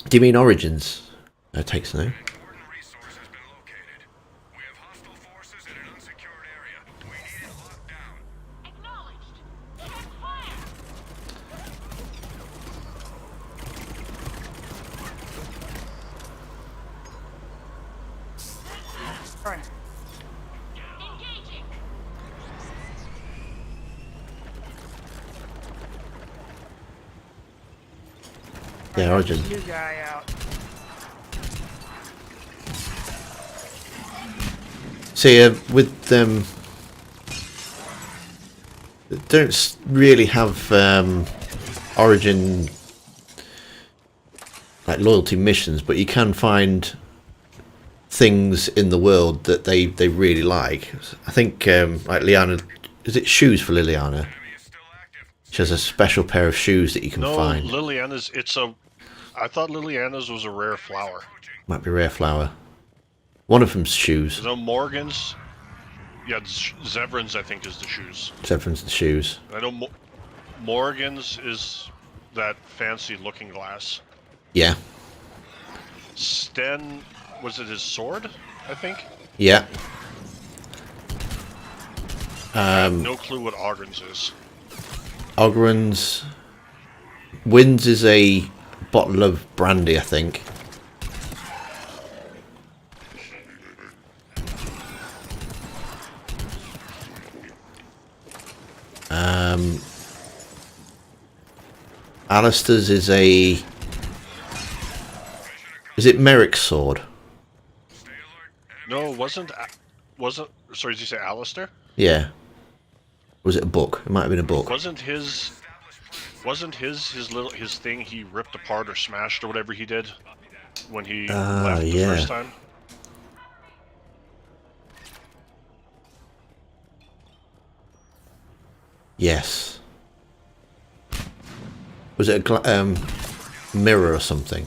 Speaker 1: Do you mean Origins? That takes no.
Speaker 3: Important resource has been located. We have hostile forces in an unsecured area. We need it locked down.
Speaker 5: Acknowledged. Check fire.
Speaker 4: Alright.
Speaker 5: Engaging.
Speaker 1: Yeah, Origin.
Speaker 4: New guy out.
Speaker 1: See, with them, they don't really have Origin like loyalty missions, but you can find things in the world that they really like. I think like Liliana, is it shoes for Liliana?
Speaker 3: Enemy is still active.
Speaker 1: She has a special pair of shoes that you can
Speaker 2: No,
Speaker 1: find.
Speaker 2: Liliana's. I thought Liliana's was a rare flower.
Speaker 1: Might be rare flower. One of them's shoes.
Speaker 2: No, Morgan's. Yeah, Zevran's I think is the shoes.
Speaker 1: Severan's the shoes.
Speaker 2: I know Morgan's is that fancy looking glass.
Speaker 1: Yeah.
Speaker 2: Sten, was it his sword? I think.
Speaker 1: Yeah.
Speaker 2: No clue what Ogren's is.
Speaker 1: Ogren's. Wins is a bottle of brandy, I think. Alistair's is a... Is it Merrick's sword?
Speaker 2: No, wasn't. Sorry, did you say Alistair?
Speaker 1: Yeah. Was it a book? It might have been a book.
Speaker 2: Wasn't his his thing he ripped apart or smashed or whatever he did when he left the
Speaker 1: yeah.
Speaker 2: first time?
Speaker 1: Yes. Was it a mirror or something?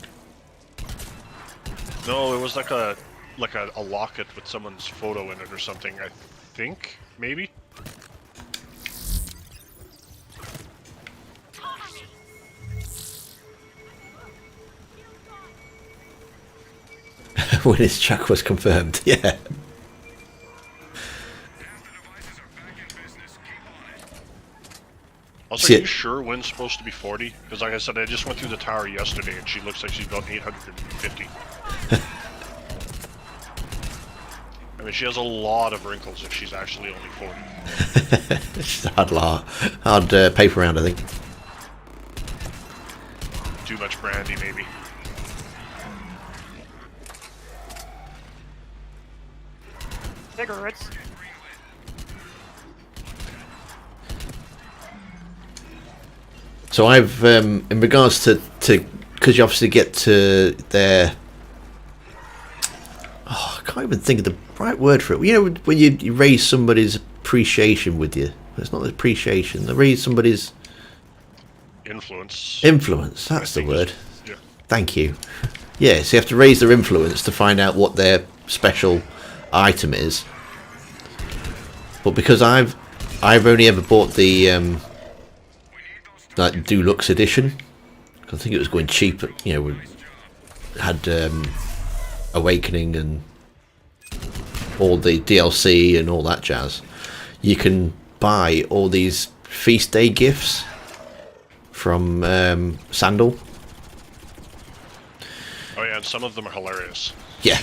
Speaker 2: No, it was like a locket with someone's photo in it or something. I think maybe.
Speaker 1: When his check was confirmed, yeah.
Speaker 3: As the devices are back in business, keep on it.
Speaker 2: Also,
Speaker 1: See
Speaker 2: are
Speaker 1: it-
Speaker 2: you sure Wynn's supposed to be 40? Because like I said, I just went through the tower yesterday and she looks like she's about 850. I mean, she has a lot of wrinkles if she's actually only 40.
Speaker 1: It's a hard paper round, I think.
Speaker 2: Too much brandy, maybe.
Speaker 4: Cigarettes.
Speaker 1: So I've, in regards to, because you obviously get to their, I can't even think of the right word for it. You know, when you raise somebody's appreciation with you. It's not appreciation. They raise somebody's
Speaker 2: Influence.
Speaker 1: influence. That's the
Speaker 2: think
Speaker 1: word.
Speaker 2: Yeah.
Speaker 1: Thank you. Yeah, so you have to raise their influence to find out what their special item is. But because I've only ever bought the like deluxe edition. I think it was going cheap. You know, we had Awakening and all the DLC and all that jazz. You can buy all these feast day gifts from Sandal.
Speaker 2: Oh yeah, and some of them are hilarious.
Speaker 1: Yeah.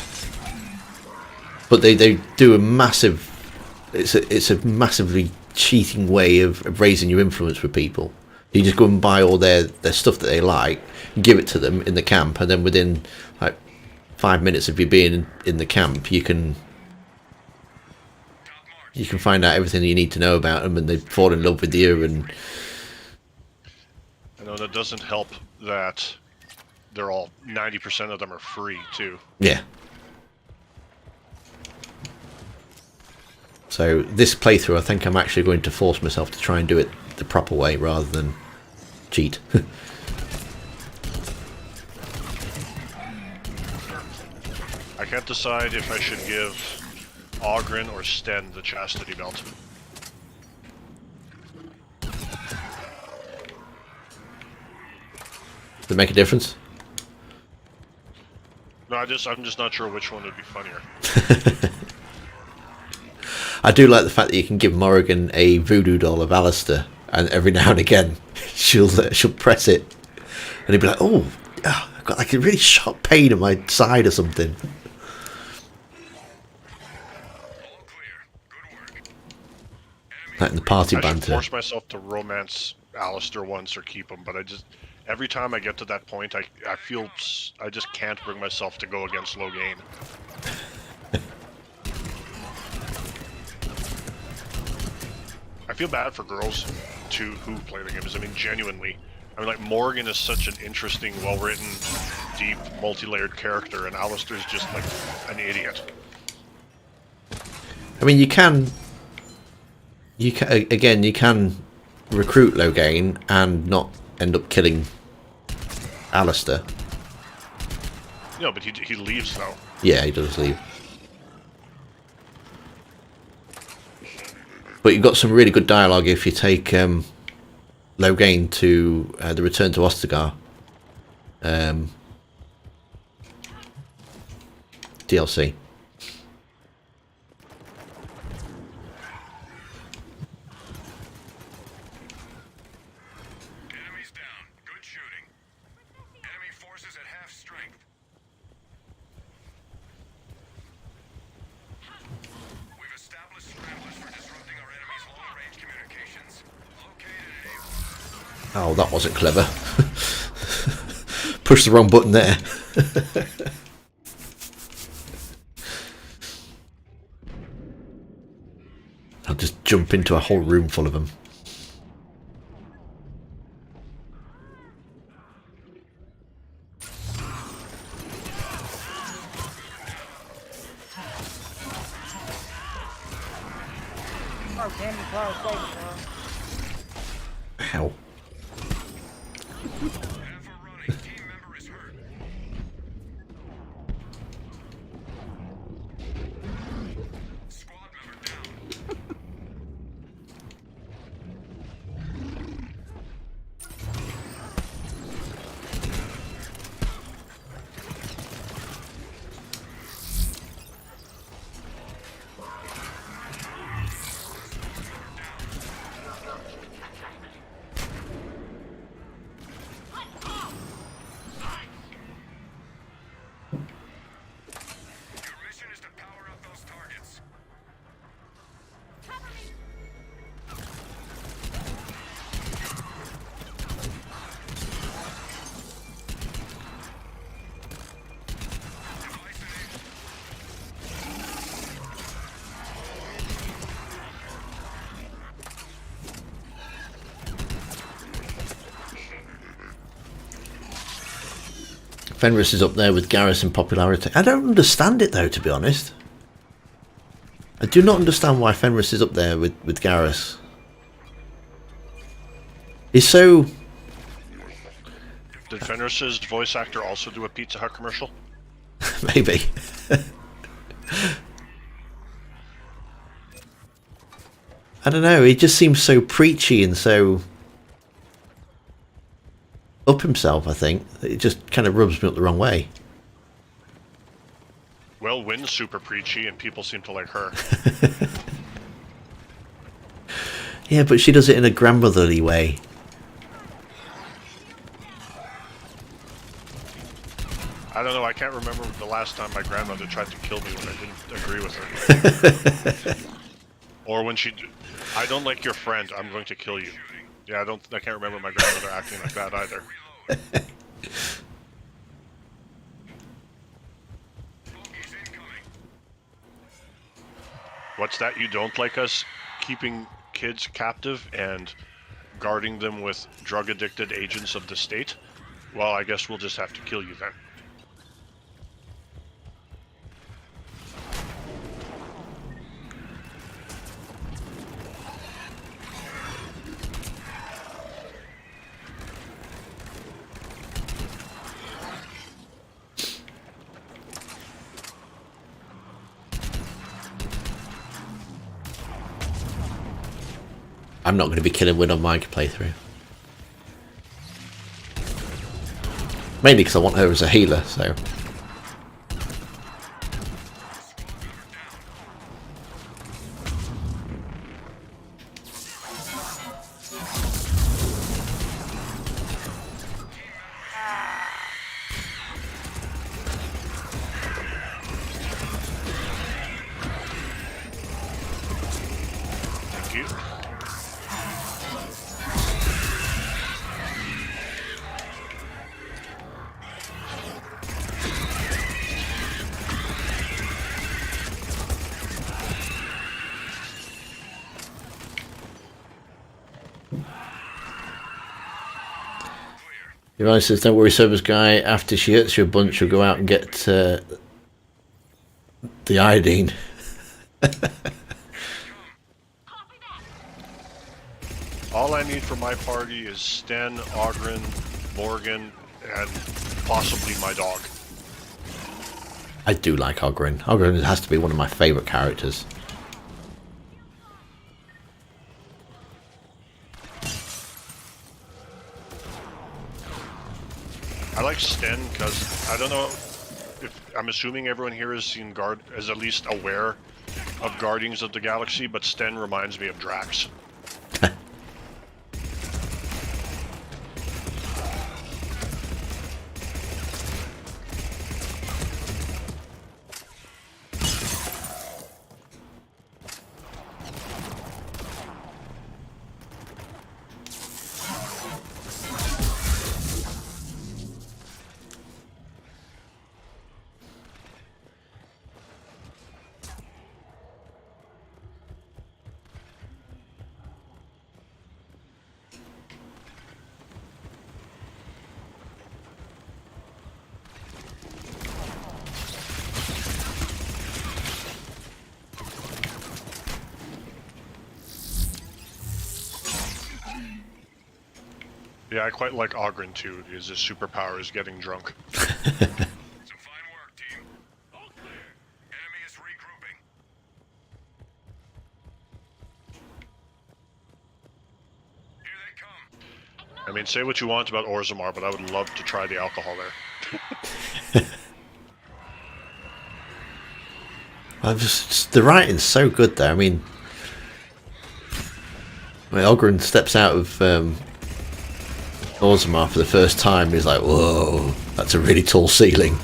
Speaker 1: But they do a massive... It's a massively cheating way of raising your influence with people. You just go and buy all their stuff that they like, give it to them in the camp, and then within like 5 minutes of you being in the camp, you can find out everything you need to know about them, and they fall in love with you. And
Speaker 2: I know that doesn't help that they're all 90% of them are free too.
Speaker 1: yeah. So this playthrough, I think I'm actually going to force myself to try and do it the proper way rather than cheat.
Speaker 2: I can't decide if I should give Ogren or Sten the chastity belt.
Speaker 1: Does it make a difference?
Speaker 2: No, I'm just not sure which one would be funnier.
Speaker 1: I do like the fact that you can give Morrigan a voodoo doll of Alistair, and every now and again she'll press it, and he'll be like, "Oh, I've got like a really sharp pain in my side or something."
Speaker 3: All clear. Good work. Enemy
Speaker 1: Like in the party
Speaker 2: I should
Speaker 1: banter.
Speaker 2: force myself to romance Alistair once or keep him, but every time I get to that point, I feel I just can't bring myself to go against Logain. I feel bad for girls too who play the games. I mean, genuinely. I mean, like, Morgan is such an interesting, well-written, deep, multi-layered character, and Alistair's just like an idiot.
Speaker 1: I mean, you can recruit Logain and not end up killing Alistair.
Speaker 2: No, but he leaves though.
Speaker 1: Yeah, he does leave. But you've got some really good dialogue if you take Logain to the Return to Ostagar DLC.
Speaker 3: Enemies down. Good shooting. Enemy forces at half strength. We've established scramblers for disrupting our enemy's long-range communications. Located A.
Speaker 1: Oh, that wasn't clever. Pushed the wrong button there. I'll just jump into a whole room full of them.
Speaker 4: Oh, damn, you probably saved it,
Speaker 1: Ow.
Speaker 3: Half a running. Team member is hurt. Squad member down. Your mission is to power up those targets. Device enabled.
Speaker 1: Fenris is up there with Garrus in popularity. I don't understand it though, to be honest. I do not understand why Fenris is up there with Garrus. He's so...
Speaker 2: Did Fenris's voice actor also do a Pizza Hut commercial?
Speaker 1: maybe. I don't know, he just seems so preachy and so up himself, I think. It just kind of rubs me up the wrong way.
Speaker 2: Well, Wynn's super preachy, and people seem to like her.
Speaker 1: Yeah, but she does it in a grandmotherly way.
Speaker 2: I I don't know. I can't remember the last time my grandmother tried to kill me when I didn't agree with her, or when she. I don't like your friend. I'm going to kill you. Yeah, I can't remember my grandmother acting like that either. What's that? You don't like us keeping kids captive and guarding them with drug-addicted agents of the state? Well, I guess we'll just have to kill you then.
Speaker 1: I'm not going to be killing Win on my playthrough. Mainly because I want her as a healer, so...
Speaker 2: Thank you.
Speaker 1: Your says, don't worry, Cerberus guy, after she hurts you a bunch, she'll go out and get the iodine.
Speaker 5: Copy that.
Speaker 2: All I need for my party is Sten, Ogren, Morgan, and possibly my dog.
Speaker 1: I do like Ogren. Ogren has to be one of my favourite characters.
Speaker 2: I like Sten because I don't know if I'm assuming everyone here has seen is at least aware of Guardians of the Galaxy, but Sten reminds me of Drax. Yeah, I quite like Ogren too, because his superpower is getting drunk.
Speaker 3: Some fine work, team. All clear. Enemy is regrouping. Here they come.
Speaker 2: I mean, say what you want about Orzammar, but I would love to try the alcohol there.
Speaker 1: The writing's so good there. I mean, when Ogren steps out of Orzammar for the first time, he's like, whoa, that's a really tall ceiling.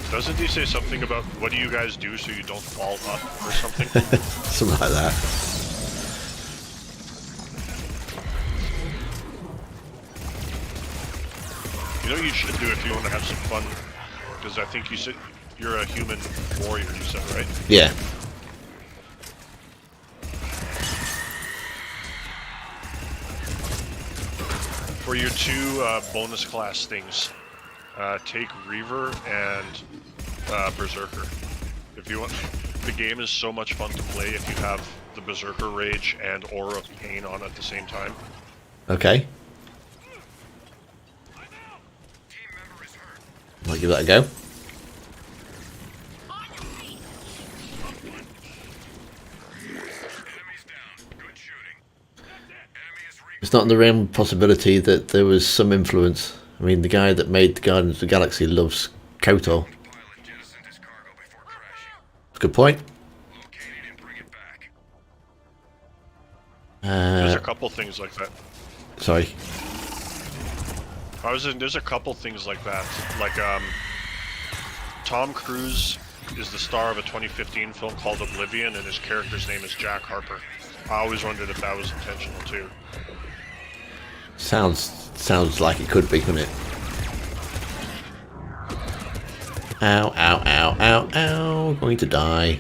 Speaker 2: Doesn't he say something about what do you guys do so you don't fall up or something?
Speaker 1: Something like that.
Speaker 2: You know what you should do if you want to have some fun? Because I think you said you're a human warrior, you said, right?
Speaker 1: Yeah.
Speaker 2: For your two bonus class things, take Reaver and Berserker. If you want, the game is so much fun to play if you have the Berserker Rage and Aura of Pain on at the same time.
Speaker 1: Okay.
Speaker 3: Team member is hurt.
Speaker 1: Might give that a go.
Speaker 5: On your feet.
Speaker 3: Enemies down. Good shooting. Enemy is
Speaker 1: It's not in the realm of possibility that there was some influence. I mean, the guy that made the Guardians of the Galaxy loves KOTOR.
Speaker 3: pilot jettisoned his cargo before crashing.
Speaker 1: Good point.
Speaker 3: Locate it and bring it back.
Speaker 2: There's a couple things like that.
Speaker 1: Sorry.
Speaker 2: There's a couple things like that. Like, Tom Cruise is the star of a 2015 film called Oblivion, and his character's name is Jack Harper. I always wondered if that was intentional too.
Speaker 1: Sounds like it could be, couldn't it? Ow, ow, ow, ow, ow. Going to die.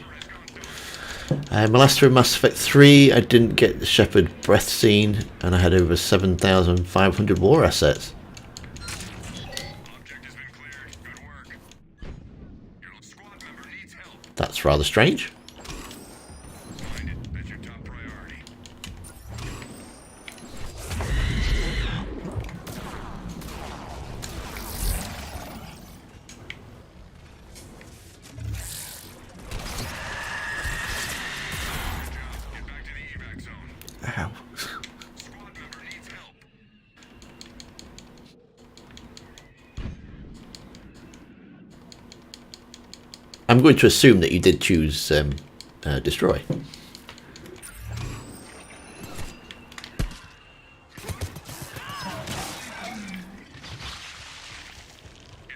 Speaker 1: My last through Mass Effect 3, I didn't get the Shepard breath scene, and I had over 7,500 war assets.
Speaker 3: Object has been cleared. Good work. Your squad member needs help.
Speaker 1: That's rather strange.
Speaker 3: Find it. That's your top priority. Get back to the evac zone.
Speaker 1: Ow.
Speaker 3: Squad member needs help.
Speaker 1: I'm going to assume that you did choose destroy.
Speaker 3: Get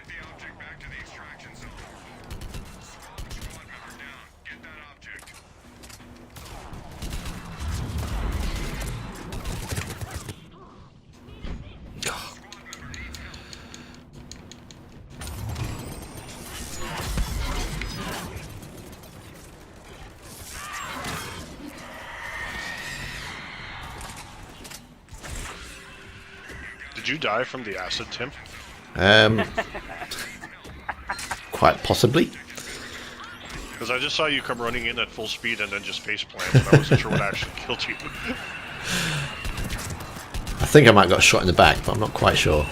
Speaker 3: the object back to the extraction zone. Squad member down. Get that object. Squad member needs help.
Speaker 2: Did you die from the acid, Tim?
Speaker 1: Quite possibly.
Speaker 2: Because I just saw you come running in at full speed and then just face plant, and I wasn't sure what actually killed you.
Speaker 1: I think I might have got shot in the back, but I'm not quite sure.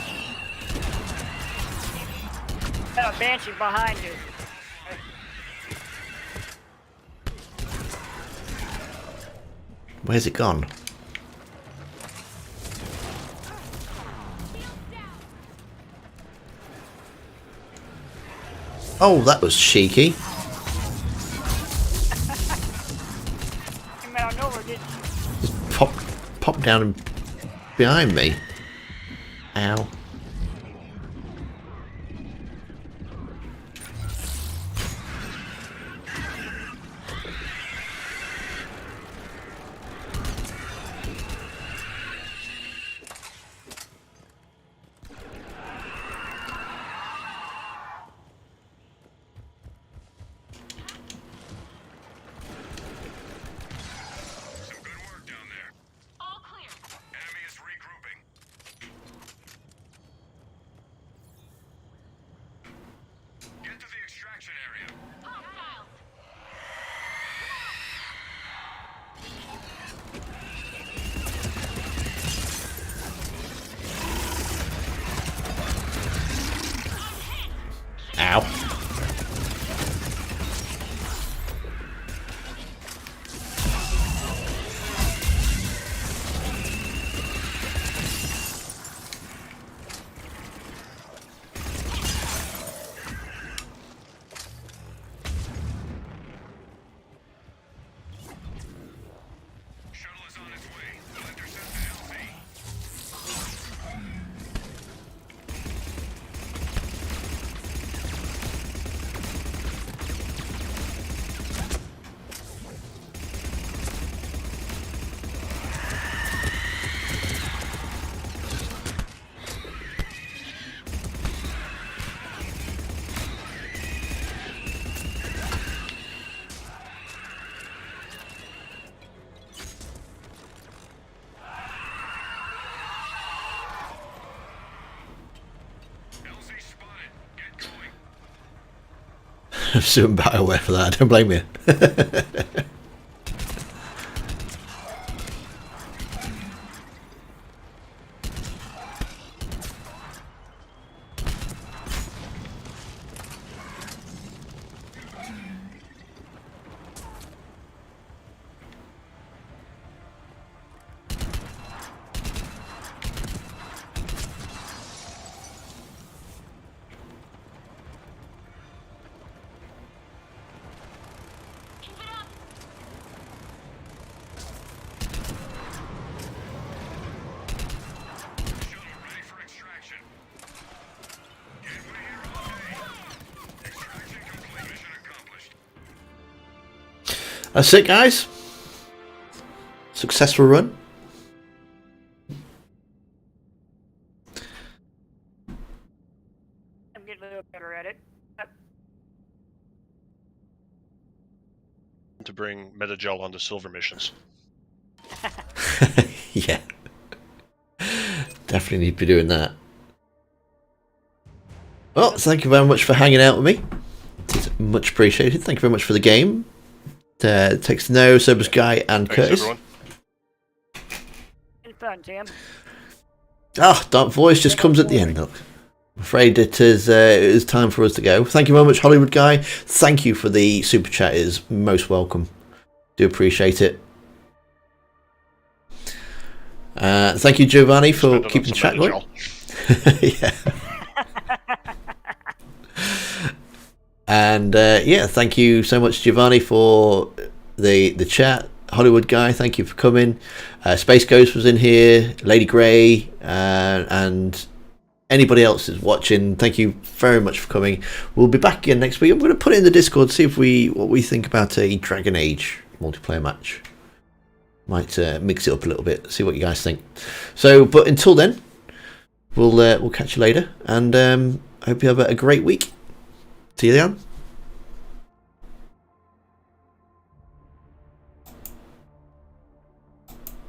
Speaker 4: Got a banshee behind you.
Speaker 1: Where's it gone? Oh, that was cheeky.
Speaker 4: Came out of nowhere, didn't you?
Speaker 1: Pop down behind me. Ow.
Speaker 3: Some good work down there.
Speaker 5: All clear.
Speaker 3: Enemy is regrouping. Get to the extraction area.
Speaker 5: Hostiles.
Speaker 1: Ow.
Speaker 3: Shuttle is on its way. We'll intercept the LZ. LZ spotted. Get going.
Speaker 1: I'm suing BioWare for that. I don't blame you.
Speaker 5: Keep it up.
Speaker 1: That's it, guys. Successful run.
Speaker 4: I'm getting a little better at it.
Speaker 2: To bring Metagel on the silver missions.
Speaker 1: Yeah. Definitely need to be doing that. Well, thank you very much for hanging out with me. It's much appreciated. Thank you very much for the game. Takes no, Cerberus Guy and
Speaker 2: Thanks,
Speaker 1: Curtis.
Speaker 2: everyone.
Speaker 4: It's fun, Tim.
Speaker 1: Dark Voice just comes at the end. Look. I'm afraid it is time for us to go. Thank you very much, Hollywood Guy. Thank you for the super chat. It is most welcome. Do appreciate it. Thank you, Giovanni, for
Speaker 2: Spend it on
Speaker 1: keeping
Speaker 2: some
Speaker 1: chat going.
Speaker 2: Metagel.
Speaker 1: Yeah. And thank you so much, Giovanni, for the chat. Hollywood Guy, thank you for coming. Space Ghost was in here. Lady Grey, and anybody else is watching. Thank you very much for coming. We'll be back again next week. I'm going to put it in the Discord, see if what we think about a Dragon Age multiplayer match. Might mix it up a little bit. See what you guys think. So, but until then, we'll catch you later, and I hope you have a great week. See you then.